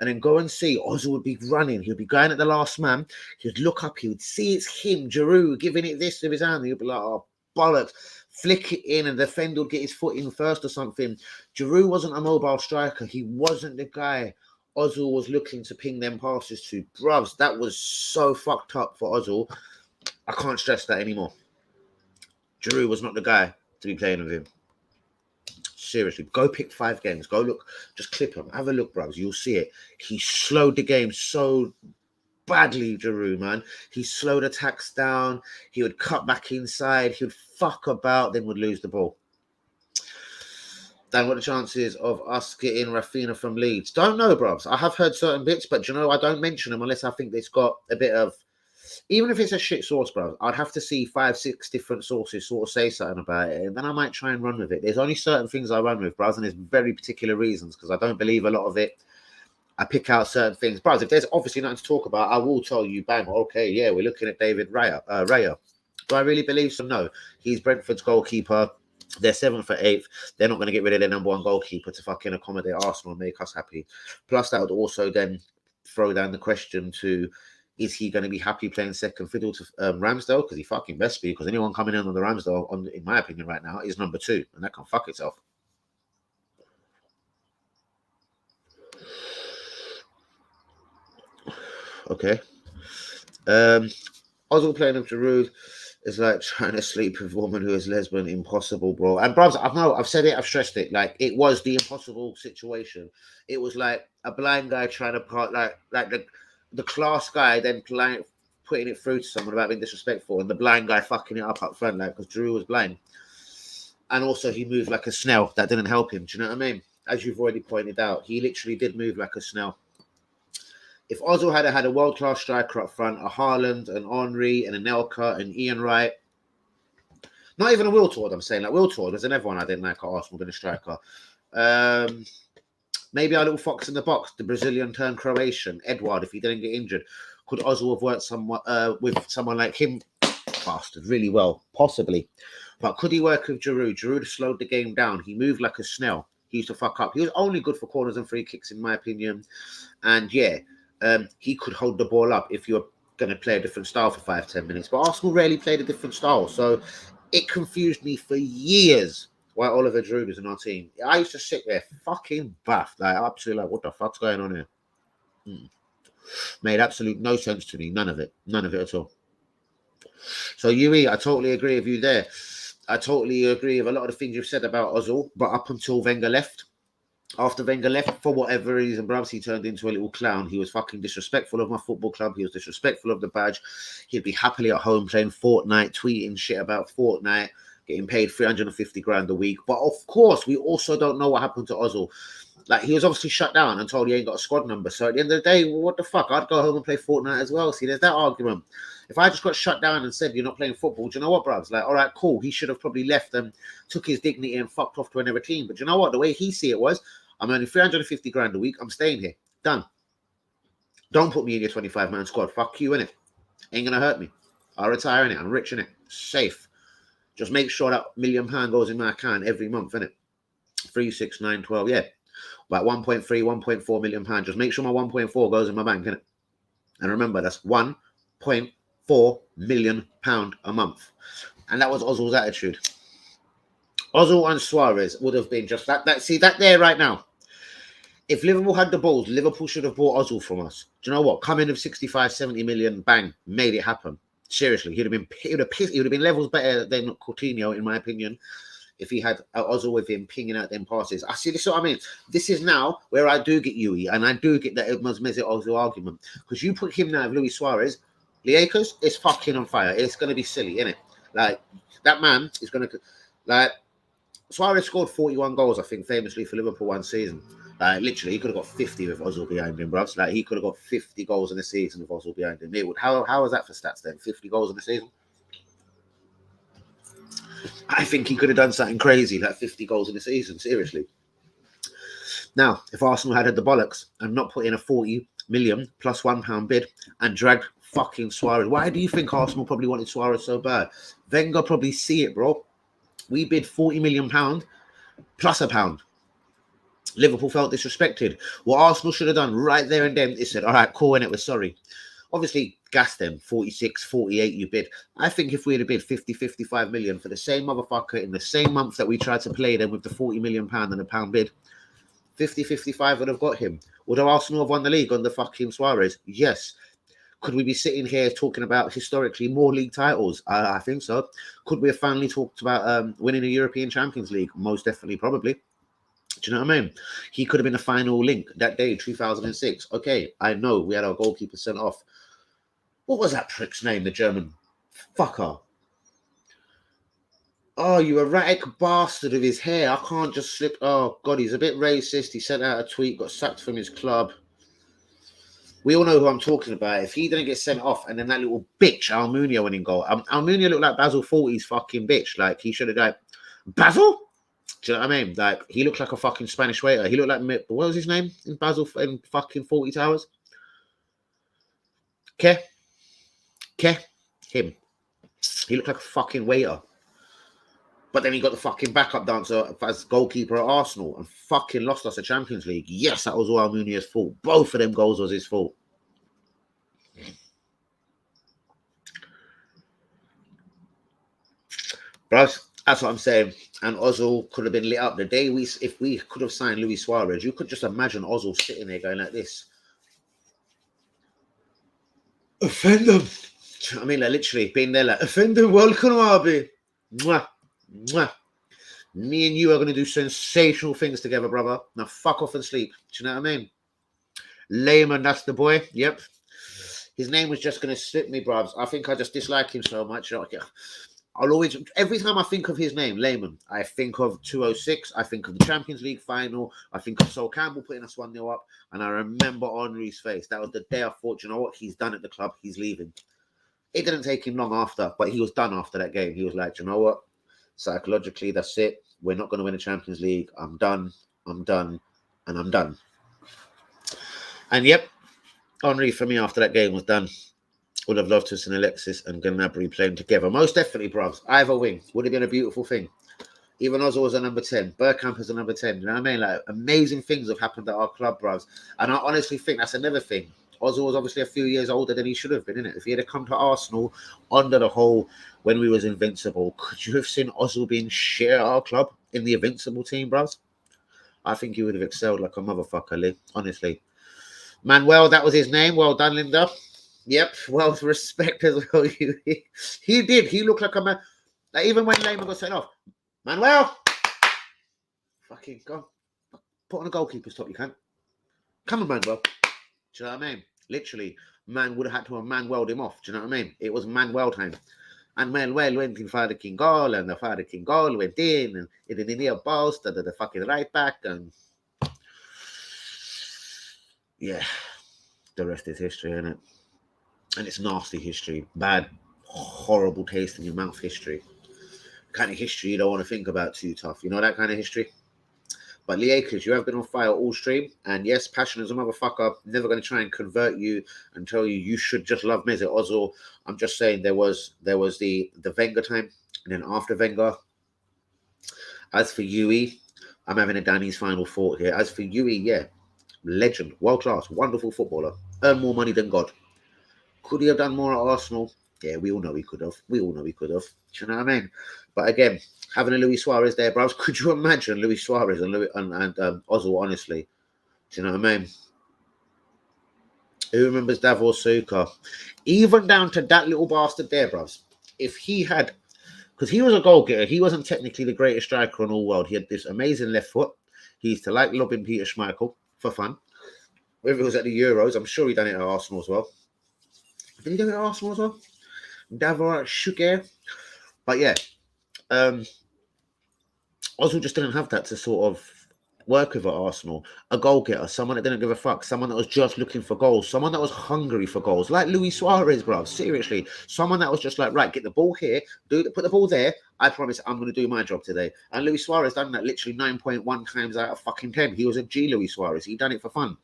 [SPEAKER 2] And then go and see. Ozil would be running. He'd be going at the last man. He'd look up. He would see it's him, Giroud, giving it this with his hand. He'd be like, oh, bollocks. Flick it in, and the defender would get his foot in first or something. Giroud wasn't a mobile striker. He wasn't the guy Ozil was looking to ping them passes to. Bruvs, that was so fucked up for Ozil. I can't stress that anymore. Giroud was not the guy to be playing with him. Seriously, go pick 5 games. Go look, just clip them. Have a look, bros. You'll see it. He slowed the game so badly, Giroud, man. He slowed attacks down. He would cut back inside. He would fuck about, then would lose the ball. Dan, what are the chances of us getting Rafinha from Leeds? Don't know, bros. I have heard certain bits, but you know, I don't mention them unless I think it's got a bit of... Even if it's a shit source, bro, I'd have to see 5, 6 different sources sort of say something about it, and then I might try and run with it. There's only certain things I run with, bro, and there's very particular reasons, because I don't believe a lot of it. I pick out certain things. Bro, if there's obviously nothing to talk about, I will tell you, bang, okay, yeah, we're looking at David Raya. Do I really believe so? No. He's Brentford's goalkeeper. They're 7th or 8th. They're not going to get rid of their number 1 goalkeeper to fucking accommodate Arsenal and make us happy. Plus, that would also then throw down the question to... Is he going to be happy playing second fiddle to Ramsdale? Because he fucking best be. Because anyone coming in on the Ramsdale, in my opinion, right now, is number 2, and that can fuck itself. Okay. Ozil playing with Giroud is like trying to sleep with a woman who is lesbian. Impossible, bro. And bros, I've said it, I've stressed it. Like, it was the impossible situation. It was like a blind guy trying to part, like the class guy then putting it through to someone about being disrespectful, and the blind guy fucking it up front, like, because Drew was blind. And also he moved like a snail. That didn't help him. Do you know what I mean? As you've already pointed out, he literally did move like a snail. If Ozil had a world-class striker up front, a Haaland, an Henry, and a Nelka, and Ian Wright, not even a Wiltord, I'm saying, like Wiltord, there's another one I didn't like at Arsenal than a striker. Maybe our little fox in the box, the Brazilian turned Croatian, Edward, if he didn't get injured. Could Ozil have worked with someone like him? Bastard, really well, possibly. But could he work with Giroud? Giroud slowed the game down. He moved like a snail. He used to fuck up. He was only good for corners and free kicks, in my opinion. And yeah, he could hold the ball up if you're going to play a different style for 5-10 minutes. But Arsenal rarely played a different style. So it confused me for years why Oliver Giroud was in our team. I used to sit there fucking baffed, like absolutely like, what the fuck's going on here? Made absolute no sense to me. None of it at all. So Yui, I totally agree with you there. I totally agree with a lot of the things you've said about Ozil, but up until Wenger left. After Wenger left, for whatever reason, perhaps he turned into a little clown. He was fucking disrespectful of my football club. He was disrespectful of the badge. He'd be happily at home playing Fortnite, tweeting shit about Fortnite, getting paid 350 grand a week. But of course, we also don't know what happened to Ozil. Like, he was obviously shut down and told he ain't got a squad number. So at the end of the day, well, what the fuck? I'd go home and play Fortnite as well. See, there's that argument. If I just got shut down and said, you're not playing football, do you know what, bruv? Like, all right, cool. He should have probably left and took his dignity and fucked off to another team. But do you know what? The way he see it was, I'm earning 350 grand a week. I'm staying here. Done. Don't put me in your 25-man squad. Fuck you, innit? Ain't going to hurt me. I'll retire, innit? I'm rich, innit? Safe. Just make sure that £1 million goes in my account every month, innit? 3, 6, 9, 12, yeah. About 1.3, 1.4 million pounds. Just make sure my 1.4 goes in my bank, innit? And remember, that's 1.4 million pound a month. And that was Ozil's attitude. Ozil and Suarez would have been just that. See, that there right now. If Liverpool had the balls, Liverpool should have bought Ozil from us. Do you know what? Come in with 65, 70 million, bang, made it happen. Seriously, he would have been levels better than Coutinho, in my opinion, if he had Ozil with him pinging out them passes. I see, this is what I mean. This is now where I do get Yui, and I do get the Mesut Ozil argument. Because you put him now with Luis Suarez, Liakers is fucking on fire. It's going to be silly, innit? Like, that man is going to... Like, Suarez scored 41 goals, I think, famously for Liverpool one season. Literally, he could have got 50 with Ozil behind him, bro. Like, he could have got 50 goals in a season with Ozil behind him. It would, how was that for stats then? 50 goals in a season? I think he could have done something crazy, like 50 goals in a season, seriously. Now, if Arsenal had the bollocks and not put in a 40 million plus £1 bid and dragged fucking Suarez. Why do you think Arsenal probably wanted Suarez so bad? Wenger probably see it, bro. We bid £40 million plus a pound. Liverpool felt disrespected. What Arsenal should have done right there and then is said, all right, cool, innit, we're sorry. Obviously, gas them, 46, 48 you bid. I think if we had bid 50, 55 million for the same motherfucker in the same month that we tried to play them with the £40 million and a pound bid, 50, 55 would have got him. Would Arsenal have won the league on the fucking Suarez? Yes. Could we be sitting here talking about historically more league titles? I think so. Could we have finally talked about winning a European Champions League? Most definitely, probably. Do you know what I mean? He could have been a final link that day, 2006. Okay, I know we had our goalkeeper sent off. What was that prick's name, the German fucker? Oh, you erratic bastard of his hair. I can't just slip. Oh, God, he's a bit racist. He sent out a tweet, got sacked from his club. We all know who I'm talking about. If he didn't get sent off and then that little bitch, Almunia, went in goal. Almunia looked like Basil Fawlty's fucking bitch. Like, he should have died. Basil? Do you know what I mean? Like, he looked like a fucking Spanish waiter. He looked like, what was his name in Basil in fucking 40 Towers? Him. He looked like a fucking waiter. But then he got the fucking backup dancer as goalkeeper at Arsenal and fucking lost us a Champions League. Yes, that was all Almunia's fault. Both of them goals was his fault. Bros, that's what I'm saying. And Ozil could have been lit up the day if we could have signed Luis Suarez. You could just imagine Ozil sitting there going like this. Offend them. I mean, like, literally being there like, offend them, welcome, Arby. Mwah. Mwah. Me and you are going to do sensational things together, brother. Now fuck off and sleep. Do you know what I mean? Layman, that's the boy. Yep. His name was just going to slip me, bruvs. I think I just dislike him so much. I'll always, every time I think of his name, Layman, I think of 206. I think of the Champions League final. I think of Sol Campbell putting us 1-0 up. And I remember Henry's face. That was the day I thought, you know what? He's done at the club. He's leaving. It didn't take him long after, but he was done after that game. He was like, you know what? Psychologically, that's it. We're not going to win a Champions League. I'm done. I'm done. And I'm done. And yep, Henry for me after that game was done. Would have loved to have seen Alexis and Gnabry playing together. Most definitely, bros. Either wing. Would have been a beautiful thing. Even Ozil was a number 10. Bergkamp is a number 10. You know what I mean? Like, amazing things have happened at our club, bros. And I honestly think that's another thing. Ozil was obviously a few years older than he should have been, innit? If he had come to Arsenal under the whole when we was invincible, could you have seen Ozil being shit at our club in the invincible team, bros? I think he would have excelled like a motherfucker, Lee. Honestly. Manuel, that was his name. Well done, Linda. Yep, well, respect as well. He did. He looked like a man. Like, even when Lehmann got sent off, Manuel, fucking go. Put on a goalkeeper's top, you can't. Come on, Manuel. Do you know what I mean? Literally, man would have had to have Manuel'd him off. Do you know what I mean? It was Manuel time. And Manuel went in for the King goal, and the Father King goal went in, and it didn't need a post, the fucking right back, and yeah, the rest is history, isn't it? And it's nasty history, bad, horrible taste in your mouth history. Kind of history you don't want to think about too tough. You know that kind of history? But Lee Akers, you have been on fire all stream. And yes, passion as a motherfucker. Never going to try and convert you and tell you should just love Mesut Ozil. I'm just saying there was the Wenger time. And then after Wenger, as for Yui, I'm having a Danny's final thought here. As for Yui, yeah, legend, world class, wonderful footballer. Earned more money than God. Could he have done more at Arsenal? Yeah, we all know he could have. We all know he could have. Do you know what I mean? But again, having a Luis Suarez there, bros, could you imagine Luis Suarez and Ozil, honestly? Do you know what I mean? Who remembers Davor Suker? Even down to that little bastard there, bros. If he had, because he was a goal getter, he wasn't technically the greatest striker in all world. He had this amazing left foot. He used to like lobbing Peter Schmeichel for fun. Whether it was at the Euros, I'm sure he done it at Arsenal as well. Did he do it at Arsenal as well? Davor Suker. But yeah, Ozil just didn't have that to sort of work with at Arsenal. A goal getter, someone that didn't give a fuck, someone that was just looking for goals, someone that was hungry for goals, like Luis Suarez, bro. Seriously, someone that was just like, right, get the ball here, put the ball there. I promise I'm going to do my job today. And Luis Suarez done that literally 9.1 times out of fucking 10. He was a G Luis Suarez. He done it for fun.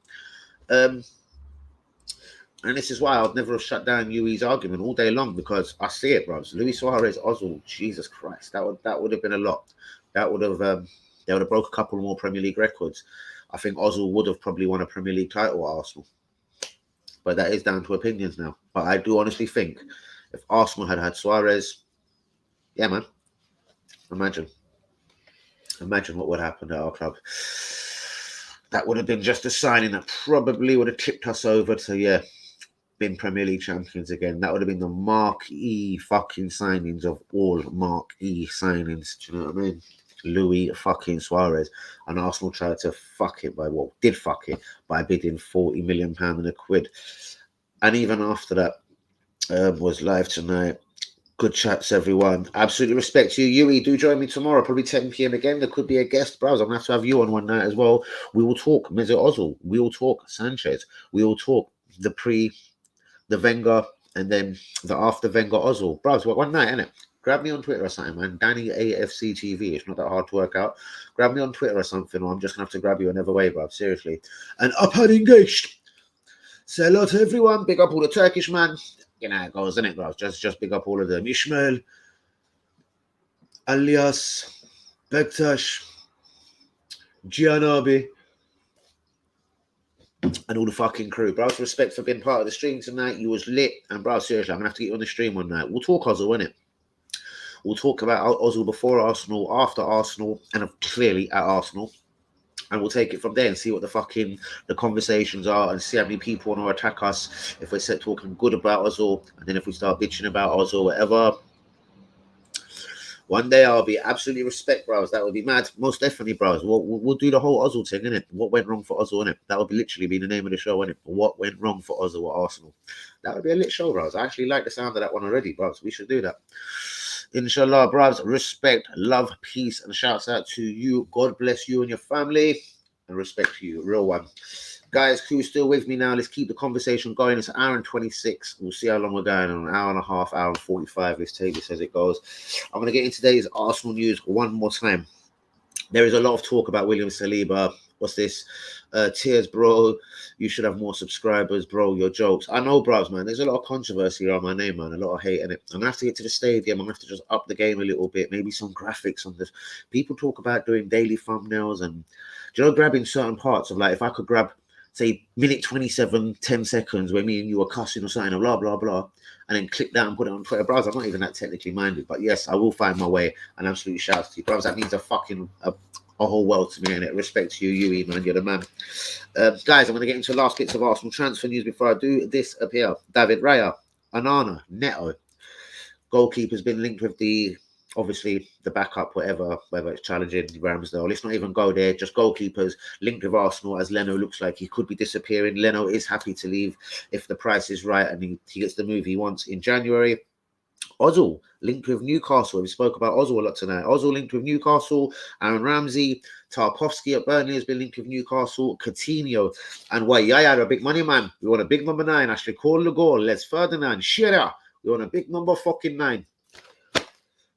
[SPEAKER 2] And this is why I'd never have shut down Yui's argument all day long, because I see it, bro. Luis Suarez, Ozil, Jesus Christ, that would have been a lot. That would have they would have broke a couple more Premier League records. I think Ozil would have probably won a Premier League title at Arsenal, but that is down to opinions now. But I do honestly think if Arsenal had Suarez, yeah, man, imagine what would happen at our club. That would have been just a signing that probably would have tipped us over to been Premier League champions again. That would have been the marquee fucking signings of all marquee signings. Do you know what I mean? Luis fucking Suarez. And Arsenal tried to fuck it did fuck it by bidding £40 million and a quid. And even after that, was live tonight. Good chats, everyone. Absolutely respect to you. Yui, do join me tomorrow, probably 10 p.m. again. There could be a guest, bros. I'm going to have you on one night as well. We will talk Mesut Ozil. We will talk Sanchez. We will talk the Wenger, and then the after Wenger Ozil. Bros, one night, innit? Grab me on Twitter or something, man. Danny AFC TV. It's not that hard to work out. Grab me on Twitter or something, or I'm just going to have to grab you another way, bro. Seriously. And up and engaged. Say hello to everyone. Big up all the Turkish, man. You know how it goes, innit, bro? Just big up all of them. Ishmael, Alias, Bektash, Gianabi, and all the fucking crew. Bro, respect for being part of the stream tonight. You was lit. And bro, seriously, I'm going to have to get you on the stream one night. We'll talk Ozil, innit? We'll talk about Ozil before Arsenal, after Arsenal, and clearly at Arsenal. And we'll take it from there and see what the conversations are, and see how many people want to attack us if we're set talking good about Ozil, and then if we start bitching about Ozil, whatever. One day I'll be absolutely respect, bros. That would be mad. Most definitely, bros. We'll do the whole Ozil thing, innit? What went wrong for Ozil, innit? That would literally be the name of the show, innit? What went wrong for Ozil at Arsenal? That would be a lit show, bros. I actually like the sound of that one already, bros. We should do that. Inshallah, bros. Respect, love, peace, and shouts out to you. God bless you and your family. And respect to you, real one. Guys, who's still with me now? Let's keep the conversation going. It's an hour and 26. We'll see how long we're going on. An hour and a half, hour and 45. Let's take this as it goes. I'm going to get into today's Arsenal news one more time. There is a lot of talk about William Saliba. What's this? Tears, bro. You should have more subscribers, bro. Your jokes. I know, bros, man. There's a lot of controversy around my name, man. A lot of hate in it. I'm going to have to get to the stadium. I'm going to have to just up the game a little bit. Maybe some graphics on this. People talk about doing daily thumbnails and, grabbing certain parts of, like, if I could grab, say, minute 27, 10 seconds where me and you are cussing or something, or blah, blah, blah, and then click that and put it on Twitter. Bros, I'm not even that technically minded, but yes, I will find my way, and absolutely shout out to you. Bros, that means a whole world to me, and it. Respect to you, Yui, man. You're the man. Guys, I'm going to get into the last bits of Arsenal transfer news before I do this up here. David Raya, Anana, Neto. Goalkeeper's been linked with obviously the backup, whether it's challenging Ramsdale. Let's not even go there. Just goalkeepers linked with Arsenal, as Leno looks like he could be disappearing. Leno is happy to leave if the price is right and he gets the move he wants in January. Ozil linked with Newcastle. We spoke about Ozil a lot tonight. Ozil linked with Newcastle. Aaron Ramsey, Tarkowski at Burnley has been linked with Newcastle. Coutinho and Yaya, a big money man. We want a big number 9. Ashley Cole, Legol, Les Ferdinand, Shearer. We want a big number fucking 9.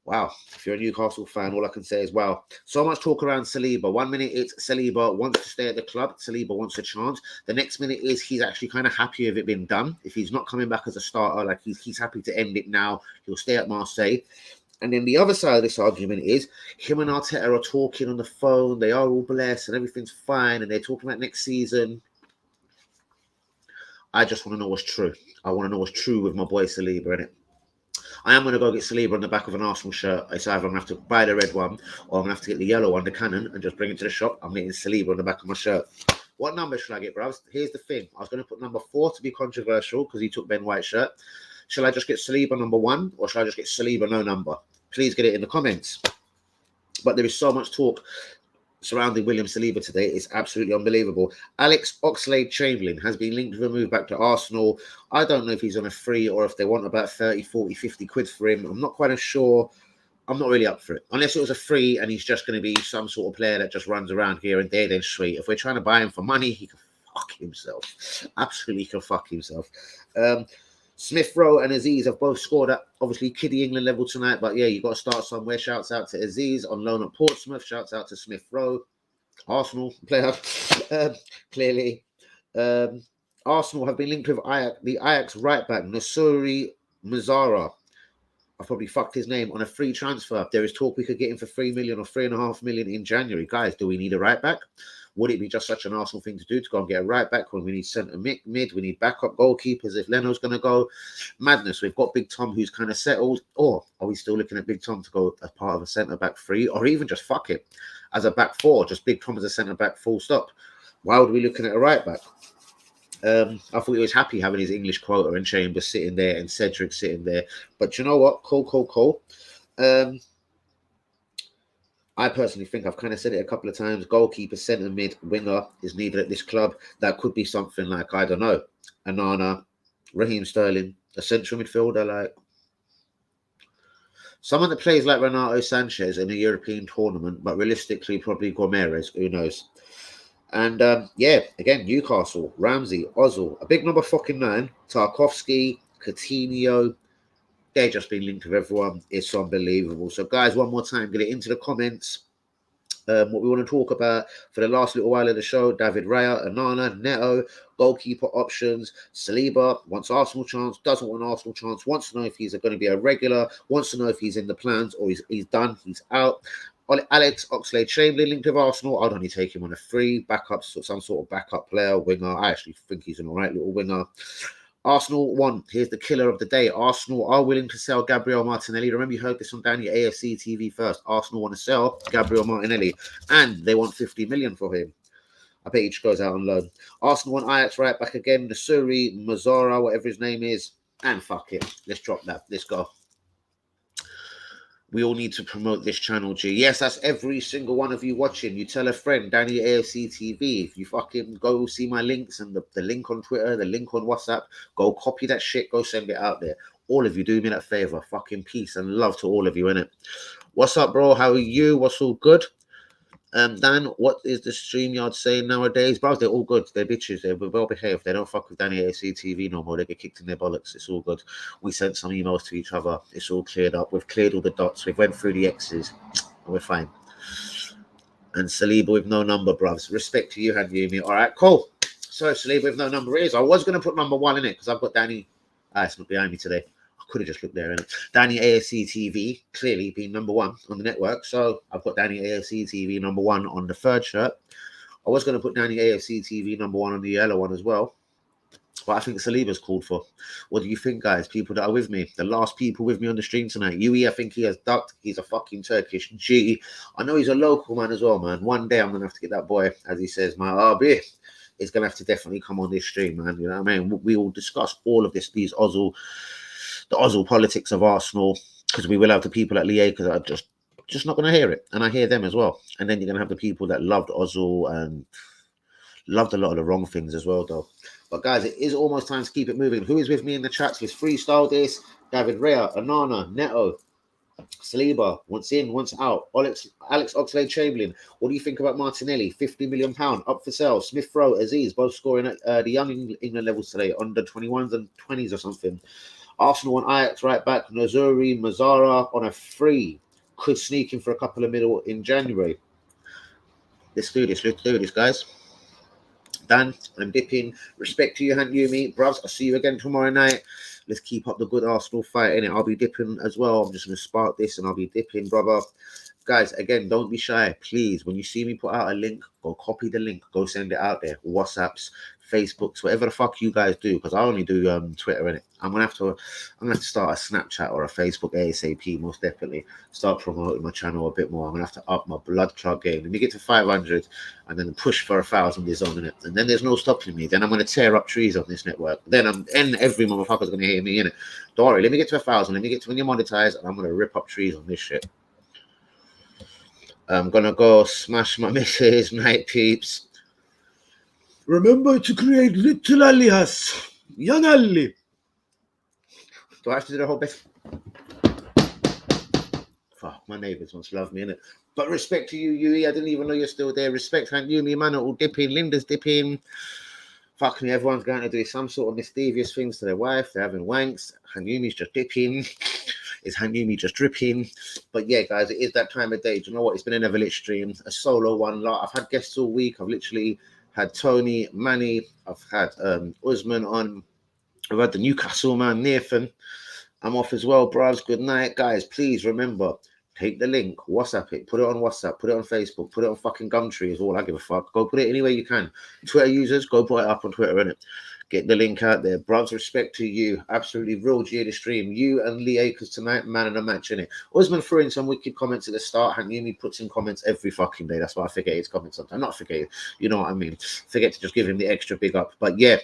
[SPEAKER 2] Wow, if you're a Newcastle fan, all I can say is wow. So much talk around Saliba. 1 minute it's Saliba wants to stay at the club. Saliba wants a chance. The next minute is he's actually kind of happy with it being done. If he's not coming back as a starter, like he's happy to end it now. He'll stay at Marseille. And then the other side of this argument is him and Arteta are talking on the phone. They are all blessed and everything's fine. And they're talking about next season. I just want to know what's true. I want to know what's true with my boy Saliba, innit? I am going to go get Saliba on the back of an Arsenal shirt. It's either I'm going to have to buy the red one or I'm going to have to get the yellow one, the Canon, and just bring it to the shop. I'm getting Saliba on the back of my shirt. What number should I get, bro? Here's the thing. I was going to put number 4 to be controversial because he took Ben White's shirt. Shall I just get Saliba number 1 or shall I just get Saliba no number? Please get it in the comments. But there is so much talk surrounding William Saliba today. It's absolutely unbelievable. Alex Oxlade-Chamberlain has been linked with a move back to Arsenal. I don't know if he's on a free or if they want about 30, 40, 50 quid for him. I'm not quite sure. I'm not really up for it. Unless it was a free and he's just going to be some sort of player that just runs around here and there, then sweet. If we're trying to buy him for money, he can fuck himself. Absolutely can fuck himself. Smith Rowe and Aziz have both scored at, obviously, kiddie England level tonight. But, yeah, you've got to start somewhere. Shouts out to Aziz on loan at Portsmouth. Shouts out to Smith Rowe. Arsenal player, clearly. Arsenal have been linked with the Ajax right back Nasuri Mazzara. I've probably fucked his name, on a free transfer. There is talk we could get him for 3 million or 3.5 million in January. Guys, do we need a right back? Would it be just such an Arsenal thing to do to go and get a right back when we need centre mid, we need backup goalkeepers if Leno's going to go? Madness. We've got Big Tom who's kind of settled. Or are we still looking at Big Tom to go as part of a centre back three, or even just fuck it as a back four, just Big Tom as a centre back full stop? Why would we be looking at a right back? I thought he was happy having his English quota and Chambers sitting there and Cedric sitting there. But you know what? Cool. I personally think I've kind of said it a couple of times. Goalkeeper, centre mid, winger is needed at this club. That could be something like, I don't know, Anana, Raheem Sterling, a central midfielder, like someone that plays like Renato Sanchez in a European tournament, but realistically, probably Gomes. Who knows? And again, Newcastle, Ramsey, Ozil, a big number fucking 9, Tarkovsky, Coutinho. They're just been linked with everyone. It's unbelievable. So, guys, one more time, get it into the comments. What we want to talk about for the last little while of the show: David Raya, Anana, Neto, goalkeeper options, Saliba wants Arsenal chance, doesn't want Arsenal chance, wants to know if he's going to be a regular, wants to know if he's in the plans or he's done, he's out. Alex Oxlade-Chamberlain linked with Arsenal. I'd only take him on a free backup, some sort of backup player, winger. I actually think he's an all right little winger. Arsenal won. Here's the killer of the day. Arsenal are willing to sell Gabriel Martinelli. Remember, you heard this on Danny AFC TV first. Arsenal want to sell Gabriel Martinelli, and they want 50 million for him. I bet he just goes out on loan. Arsenal want Ajax right back again. Nasuri Mazzara, whatever his name is. And fuck it. Let's drop that. Let's go. We all need to promote this channel, G. Yes, that's every single one of you watching. You tell a friend, Danny AFC TV. If you fucking go see my links and the link on Twitter, the link on WhatsApp, go copy that shit, go send it out there. All of you, do me that favor. Fucking peace and love to all of you, innit? What's up, bro? How are you? What's all good? Dan, what is the StreamYard saying nowadays? Bro, they're all good. They're bitches. They're well behaved. They don't fuck with Danny AFC TV no more. They get kicked in their bollocks. It's all good. We sent some emails to each other. It's all cleared up. We've cleared all the dots. We've went through the X's. And we're fine. And Saliba with no number, bruvs. Respect to you, Yumi. All right, cool. So Saliba with no number is. I was going to put number 1 in it because I've got Danny. It's not behind me today. Could have just looked there, innit? Danny AFC TV clearly being number 1 on the network, so I've got Danny AFC TV number 1 on the third shirt. I was going to put Danny AFC TV number 1 on the yellow one as well, but I think Saliba's called for. What do you think, guys? People that are with me, the last people with me on the stream tonight. Yui, I think he has ducked. He's a fucking Turkish G. I know he's a local man as well, man. One day I'm going to have to get that boy, as he says, my RB. Is going to have to definitely come on this stream, man. You know what I mean? We will discuss all of this, the Ozil politics of Arsenal, because we will have the people at Liège that are just not going to hear it, and I hear them as well. And then you're going to have the people that loved Ozil and loved a lot of the wrong things as well, though. But guys, it is almost time to keep it moving. Who is with me in the chats? Let's freestyle this. David Raya, Anana, Neto, Saliba, once in, once out. Alex Oxlade-Chamberlain. What do you think about Martinelli? £50 million up for sale. Smith Rowe, Aziz, both scoring at the young England levels today, under 21s and 20s or something. Arsenal on Ajax right back. Nasuri Mazzara on a free. Could sneak in for a couple of middle in January. Let's do this, guys. Dan, I'm dipping. Respect to you, Yumi. Bruvs, I'll see you again tomorrow night. Let's keep up the good Arsenal fight, innit? I'll be dipping as well. I'm just going to spark this and I'll be dipping, brother. Guys, again, don't be shy. Please, when you see me put out a link, go copy the link. Go send it out there. WhatsApps, Facebooks, whatever the fuck you guys do, because I only do Twitter, innit? I'm gonna have to start a Snapchat or a Facebook ASAP, most definitely. Start promoting my channel a bit more. I'm gonna have to up my blood clot game. Let me get to 500 and then push for 1,000 is on it. And then there's no stopping me. Then I'm gonna tear up trees on this network. Then every motherfucker's gonna hear me, innit? Don't worry, let me get to 1,000, let me get to when you're monetized, and I'm gonna rip up trees on this shit. I'm gonna go smash my missus, night peeps. Remember to create little alias, young Ali. Do I have to do the whole best? Fuck, my neighbours must love me, innit? But respect to you, Yui. I didn't even know you're still there. Respect to Yumi, man, all dipping. Linda's dipping. Fuck me, everyone's going to do some sort of mischievous things to their wife. They're having wanks. Yumi's just dipping. Is Yumi just dripping? But yeah, guys, it is that time of day. Do you know what? It's been an Everlit stream, a solo one. I've had guests all week. I've literally had Tony, Manny, I've had Usman on, I've had the Newcastle man, Nathan. I'm off as well, bros. Good night, guys. Please remember, take the link, WhatsApp it, put it on WhatsApp, put it on Facebook, put it on fucking Gumtree is all I give a fuck. Go put it anywhere you can. Twitter users, go put it up on Twitter, innit? Get the link out there. Bros, respect to you. Absolutely real G of the stream. You and Lee Akers tonight, man of the match, innit? Usman threw in some wicked comments at the start. Hanyumi puts in comments every fucking day. That's why I forget his comments sometimes. Not forget, you know what I mean? Forget to just give him the extra big up. But yeah,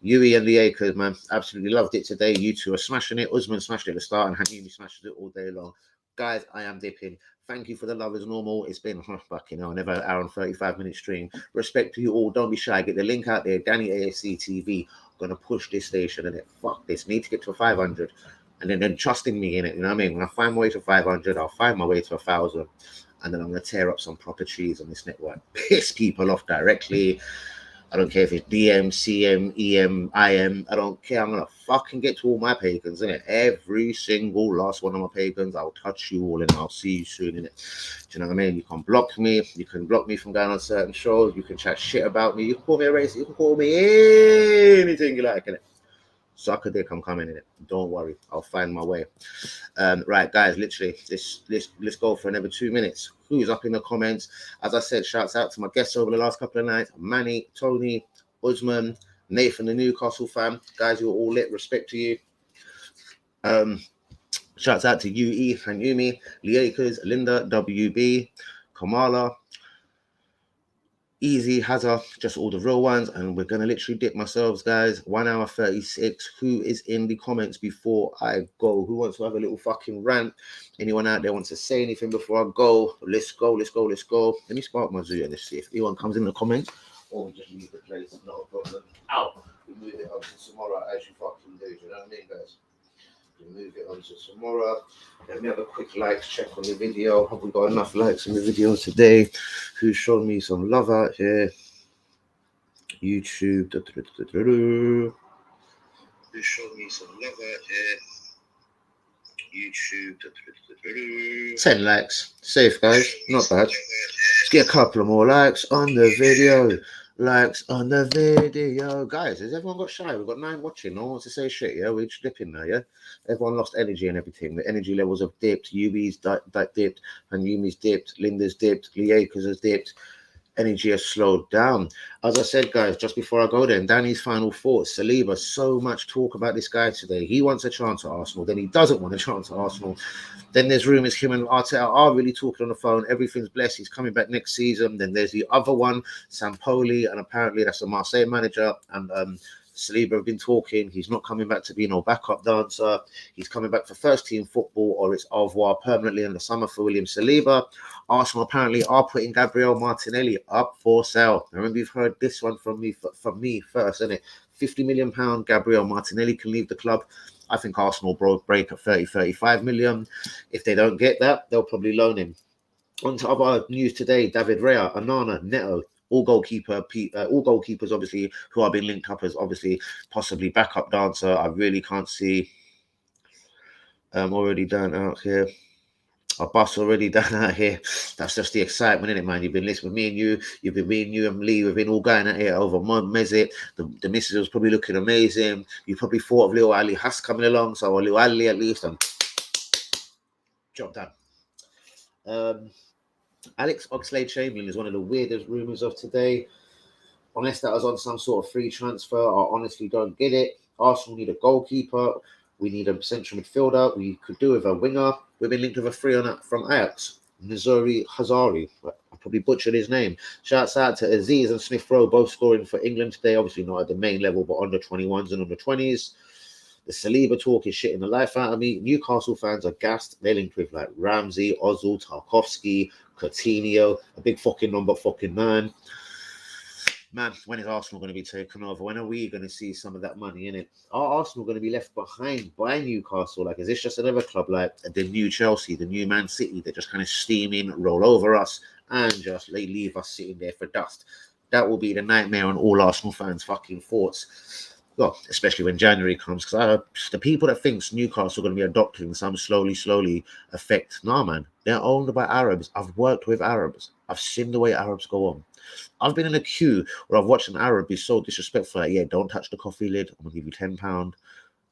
[SPEAKER 2] Yui and the Akers, man, absolutely loved it today. You two are smashing it. Usman smashed it at the start, and Hanyumi smashes it all day long. Guys, I am dipping. Thank you for the love as normal. It's been another hour and 35-minute stream. Respect to you all. Don't be shy. Get the link out there. Danny AFC TV. Gonna push this station and fuck this. Need to get to 500, and then trusting me in it. You know what I mean? When I find my way to 500, I'll find my way to 1,000, and then I'm gonna tear up some proper cheese on this network. Piss people off directly. I don't care if it's DM, CM, EM, IM. I don't care. I'm going to fucking get to all my pagans, innit? Every single last one of my pagans. I'll touch you all and I'll see you soon, innit? Do you know what I mean? You can block me. You can block me from going on certain shows. You can chat shit about me. You can call me a racist. You can call me anything you like, innit? Suck a dick, I'm coming in it. Don't worry. I'll find my way. Right, guys, literally, let's go for another 2 minutes. Who's up in the comments? As I said, shouts out to my guests over the last couple of nights. Manny, Tony, Usman, Nathan, the Newcastle fan. Guys, you're all lit. Respect to you. Shouts out to UE, Hanyumi, Lee Akers, Linda, WB, Kamala, Easy, Hazard, just all the real ones. And we're going to literally dip ourselves, guys. 1 hour 36. Who is in the comments before I go? Who wants to have a little fucking rant? Anyone out there wants to say anything before I go? Let's go. Let me spark my zoo and let's see if anyone comes in the comments. Or we just leave the place. No problem. Out. We move it up to tomorrow as you fucking do. You know what I mean, guys? Move it on to tomorrow. Let me have a quick likes check on the video. Have we got enough likes on the video today? Who showed me some love out here? YouTube. Who showed me some love out here? YouTube. 10 likes. Safe, guys. Not bad. Let's get a couple of more likes on the video. Likes on the video. Guys, has everyone got shy? We've got 9 watching. No one wants to say shit, yeah? We're just dipping now, yeah? Everyone lost energy and everything. The energy levels have dipped. Yubi's dipped. And Yumi's dipped. Linda's dipped. Lee Akers has dipped. Energy has slowed down. As I said, guys, just before I go there, Danny's final thoughts. Saliba, so much talk about this guy today. He wants a chance at Arsenal. Then he doesn't want a chance at Arsenal. Then there's rumours him and Arteta are really talking on the phone. Everything's blessed. He's coming back next season. Then there's the other one, Sampoli, and apparently that's the Marseille manager. And Saliba have been talking. He's not coming back to be no backup dancer. He's coming back for first team football, or it's au revoir permanently in the summer for William Saliba. Arsenal apparently are putting Gabriel Martinelli up for sale. I remember you've heard this one from me first, isn't it? £50 million. Gabriel Martinelli can leave the club. I think Arsenal break at 35 million. If they don't get that, they'll probably loan him. On to other news today, David Raya, Onana, Neto, all goalkeepers, obviously, who are being linked up as obviously possibly backup dancer. I really can't see. Already done out here. A bus already done out here. That's just the excitement, isn't it, man? You've been listening with me and you and Lee. We've been all going at it over Mesut. The missus was probably looking amazing. You probably thought of Lil Ali Hass coming along, so Lil Ali at least. Job done. Alex Oxlade-Chamberlain is one of the weirdest rumours of today. Unless that was on some sort of free transfer, I honestly don't get it. Arsenal need a goalkeeper. We need a central midfielder. We could do with a winger. We've been linked with a free on from Ajax, Nizori Hazari. I probably butchered his name. Shouts out to Aziz and Smith Rowe, both scoring for England today. Obviously not at the main level, but under 21s and under 20s. The Saliba talk is shitting the life out of me. Newcastle fans are gassed. They're linked with like Ramsey, Ozil, Tarkowski, Coutinho, a big fucking number fucking 9. Man, when is Arsenal going to be taken over? When are we going to see some of that money in it? Are Arsenal going to be left behind by Newcastle? Like, is this just another club like the new Chelsea, the new Man City that just kind of steam in, roll over us, and just leave us sitting there for dust? That will be the nightmare on all Arsenal fans' fucking thoughts. Well, especially when January comes, because the people that thinks Newcastle are going to be adopting some slowly effect, nah, man, they're owned by Arabs. I've worked with Arabs. I've seen the way Arabs go on. I've been in a queue where I've watched an Arab be so disrespectful. Like, yeah, don't touch the coffee lid. I'm gonna give you £10.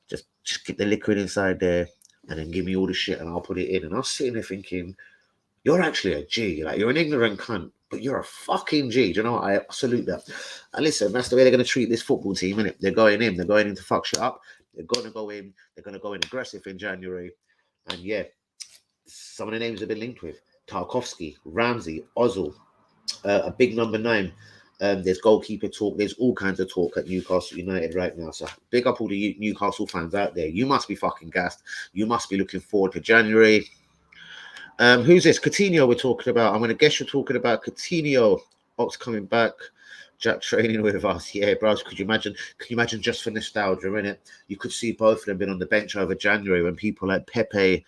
[SPEAKER 2] Just get the liquid inside there, and then give me all the shit, and I'll put it in. And I was sitting there thinking, you're actually a G. Like, you're an ignorant cunt, but you're a fucking G. Do you know what? I salute that. And listen, that's the way they're going to treat this football team, innit? They're going in. They're going in to fuck shit up. They're going to go in. They're going to go in aggressive in January. And yeah, some of the names have been linked with Tarkovsky, Ramsey, Ozil, a big number 9. There's goalkeeper talk. There's all kinds of talk at Newcastle United right now. So big up all the Newcastle fans out there. You must be fucking gassed. You must be looking forward to January. Who's this? Coutinho we're talking about. I'm going to guess you're talking about Coutinho. Ox coming back. Jack training with us. Yeah, bros. Could you imagine? Can you imagine just for nostalgia, innit? You could see both of them been on the bench over January when people like Pepe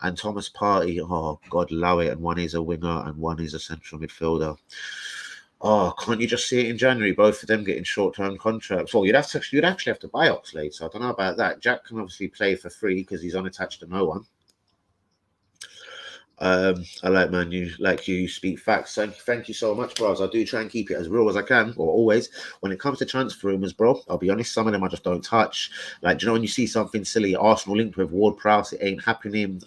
[SPEAKER 2] and Thomas Partey, oh, God allow it, and one is a winger and one is a central midfielder. Oh, can't you just see it in January? Both of them getting short-term contracts. Well, you'd actually have to buy Oxlade, so I don't know about that. Jack can obviously play for free because he's unattached to no one. I like man, you speak facts. Thank you so much, bros. I do try and keep it as real as I can, or always. When it comes to transfer rumors, bro, I'll be honest, some of them I just don't touch. Like, do you know when you see something silly, Arsenal linked with Ward-Prowse, it ain't happening.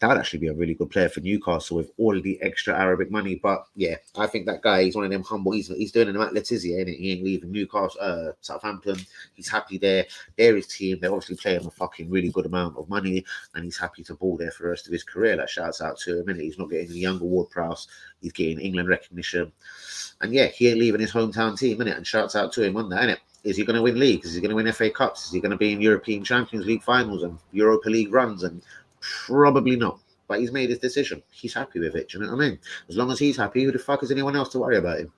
[SPEAKER 2] That would actually be a really good player for Newcastle with all of the extra Arabic money. But yeah, I think that guy, he's one of them humble. He's doing an at Letizia, ain't it? He ain't leaving Newcastle, Southampton. He's happy there. They're his team. They're obviously playing a fucking really good amount of money, and he's happy to ball there for the rest of his career. Like, shouts out to him. And he's not getting the younger Ward-Prowse. He's getting England recognition. And yeah, he ain't leaving his hometown team, innit? And shouts out to him on that, innit? Is he going to win leagues? Is he going to win FA Cups? Is he going to be in European Champions League finals and Europa League runs? And probably not. But he's made his decision. He's happy with it. Do you know what I mean? As long as he's happy, who the fuck is anyone else to worry about him?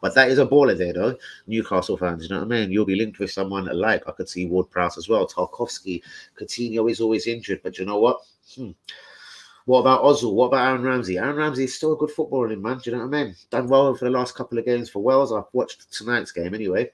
[SPEAKER 2] But that is a baller there, though. Newcastle fans, you know what I mean? You'll be linked with someone like, I could see Ward-Prowse as well. Tarkovsky, Coutinho is always injured. But you know what? What about Ozil? What about Aaron Ramsey? Aaron Ramsey is still a good footballer, man. Do you know what I mean? Done well for the last couple of games for Wales. I've watched tonight's game anyway.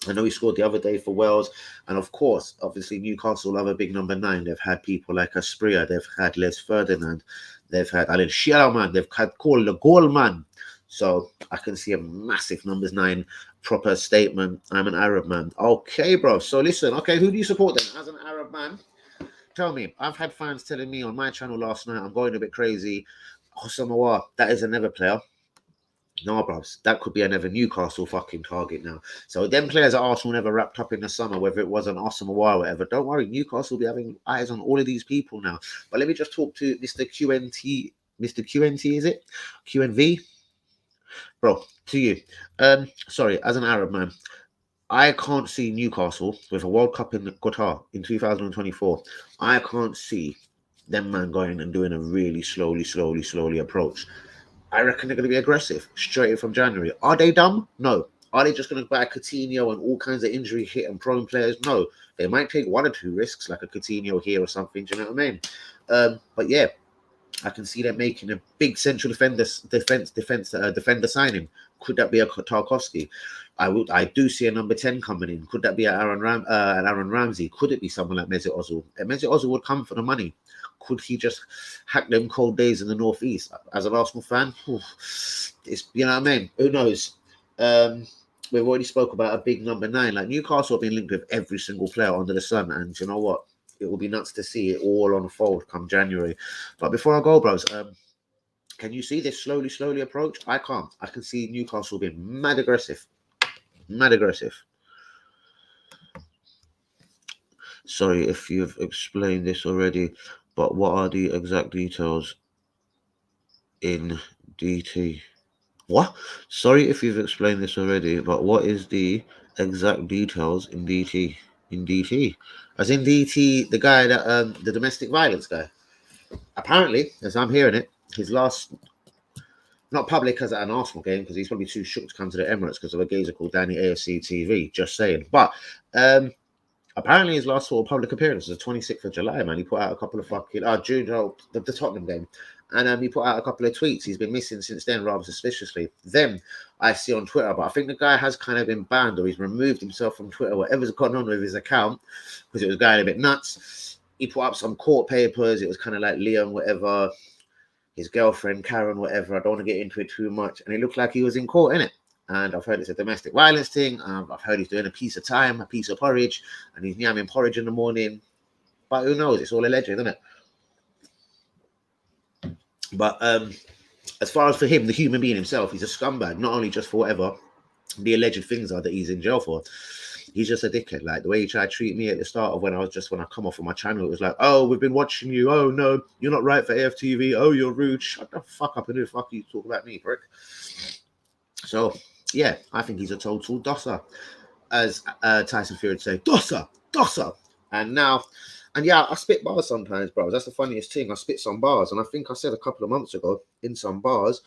[SPEAKER 2] I know he scored the other day for Wales. And of course, obviously, Newcastle have a big number 9. They've had people like Asprilla. They've had Les Ferdinand. They've had Alan Shearman. They've had Cole the goal man. So I can see a massive numbers 9 proper statement. I'm an Arab man. Okay, bro. So listen. Okay, who do you support then? As an Arab man, tell me. I've had fans telling me on my channel last night, I'm going a bit crazy. Osama, that is another player. No, bros, that could be another Newcastle fucking target now. So them players at Arsenal never wrapped up in the summer, whether it was an Osama or whatever. Don't worry, Newcastle will be having eyes on all of these people now. But let me just talk to Mr. QNT. Mr. QNT, is it? QNV? Bro, to you. Sorry, as an Arab man, I can't see Newcastle with a World Cup in Qatar in 2024. I can't see them man going and doing a really slowly approach. I reckon they're going to be aggressive straight from January. Are they dumb? No. Are they just going to buy Coutinho and all kinds of injury hit and prone players? No. They might take 1 or 2 risks, like a Coutinho here or something. Do you know what I mean? But yeah, I can see them making a big central defender signing. Could that be a Tarkovsky? I do see a number 10 coming in. Could that be an Aaron Ramsey? Could it be someone like Mesut Ozil? Mesut Ozil would come for the money. Could he just hack them cold days in the northeast? As an Arsenal fan, it's, you know what I mean? Who knows? We've already spoke about a big number 9. Like, Newcastle have been linked with every single player under the sun, and you know what? It will be nuts to see it all unfold come January. But before I go, bros, can you see this slowly approach? I can't. I can see Newcastle being mad aggressive. Sorry if you've explained this already, but what are the exact details in DT? What? Sorry if you've explained this already, but what is the exact details in DT? In DT? As in DT, the guy that, the domestic violence guy. Apparently, as I'm hearing it, his last, not public as at an Arsenal game, because he's probably too shook to come to the Emirates because of a geezer called Danny AFC TV, just saying. But apparently his last sort of public appearance was the 26th of July, man. He put out a couple of fucking, June, the Tottenham game. And he put out a couple of tweets. He's been missing since then, rather suspiciously. Them I see on Twitter, but I think the guy has kind of been banned, or he's removed himself from Twitter, whatever's gone on with his account, because it was going a bit nuts. He put up some court papers. It was kind of like Liam, whatever. his girlfriend, Karen, whatever. I don't want to get into it too much. And it looked like he was in court, innit? And I've heard it's a domestic violence thing. I've heard he's doing a piece of time, a piece of porridge, and he's yamming porridge in the morning. But who knows? It's all alleged, isn't it? But as far as for him, the human being himself, he's a scumbag, not only just for whatever the alleged things are that he's in jail for. He's just a dickhead. Like the way he tried to treat me at the start of when I come off of my channel, it was like, oh, we've been watching you. Oh no, you're not right for AFTV. Oh, you're rude. Shut the fuck up and who the fuck you talk about me, prick. So yeah, I think he's a total dosser, as Tyson Fury would say, dosser. And yeah, I spit bars sometimes, bro. That's the funniest thing. I spit some bars, and I think I said a couple of months ago in some bars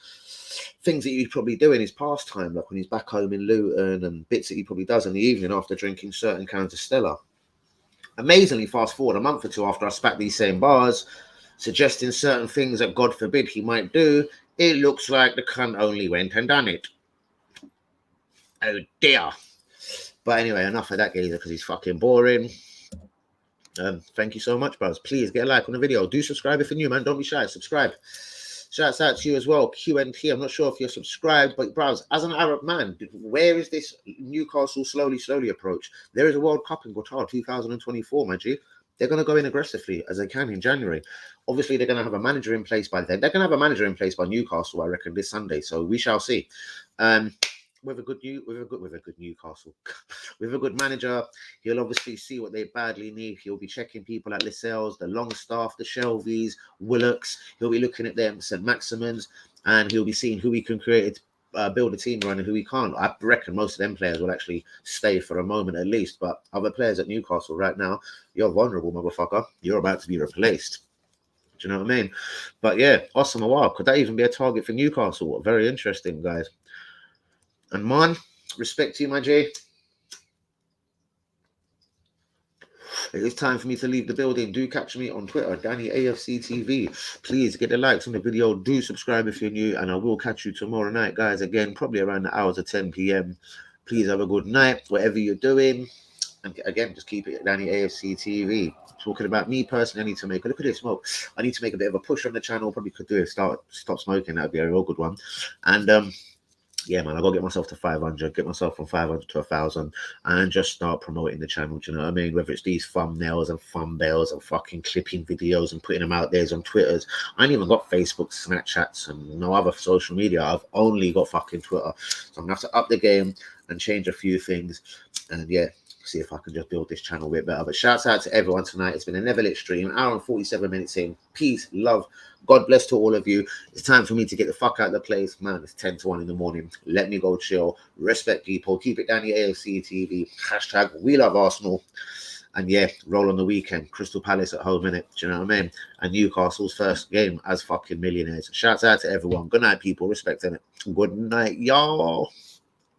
[SPEAKER 2] things that he'd probably do in his pastime, like when he's back home in Luton, and bits that he probably does in the evening after drinking certain kinds of Stella. Amazingly, fast forward a month or two after I spat these same bars, suggesting certain things that God forbid he might do, it looks like the cunt only went and done it. Oh dear. But anyway, enough of that geezer because he's fucking boring. Thank you so much, bros. Please get a like on the video. Do subscribe if you're new, man. Don't be shy. Subscribe. Shouts out to you as well, QNT. I'm not sure if you're subscribed, but bros, as an Arab man, where is this Newcastle slowly approach? There is a World Cup in Qatar 2024, my G. They're going to go in aggressively as they can in January. Obviously, they're going to have a manager in place by then. They're going to have a manager in place by Newcastle, I reckon, this Sunday. So we shall see. With a good Newcastle, with a good manager, he'll obviously see what they badly need. He'll be checking people at Lascelles, the Longstaff, the Shelvies, Willocks. He'll be looking at them, St. Maximans, and he'll be seeing who he can create, build a team around and who he can't. I reckon most of them players will actually stay for a moment at least, but other players at Newcastle right now, you're vulnerable, motherfucker. You're about to be replaced. Do you know what I mean? But yeah, awesome. Could that even be a target for Newcastle? Very interesting, guys. And man, respect to you, my J. It is time for me to leave the building. Do catch me on Twitter, Danny AFC TV. Please get the likes on the video. Do subscribe if you're new, and I will catch you tomorrow night, guys. Again, probably around the hours of 10 p.m. Please have a good night, whatever you're doing. And again, just keep it Danny AFC TV. Talking about me personally, I need to make a look at this smoke. I need to make a bit of a push on the channel. Probably could do it. Stop smoking. That'd be a real good one. And yeah, man, I gotta get myself to 500, get myself from 500 to 1,000, and just start promoting the channel. Do you know what I mean? Whether it's these thumbnails and thumbnails and fucking clipping videos and putting them out there on Twitters. I ain't even got Facebook, Snapchats, and no other social media. I've only got fucking Twitter. So I'm gonna have to up the game and change a few things. And yeah, see if I can just build this channel a bit better. But shouts out to everyone tonight. It's been a never lit stream, hour and 47 minutes in. Peace, love, God bless to all of you. It's time for me to get the fuck out of the place. Man, it's 10 to 1 in the morning. Let me go chill. Respect people. Keep it Danny AFC TV. Hashtag we love Arsenal. And yeah, roll on the weekend. Crystal Palace at home, innit? Do you know what I mean? And Newcastle's first game as fucking millionaires. Shouts out to everyone. Good night, people. Respect, innit? Good night, y'all.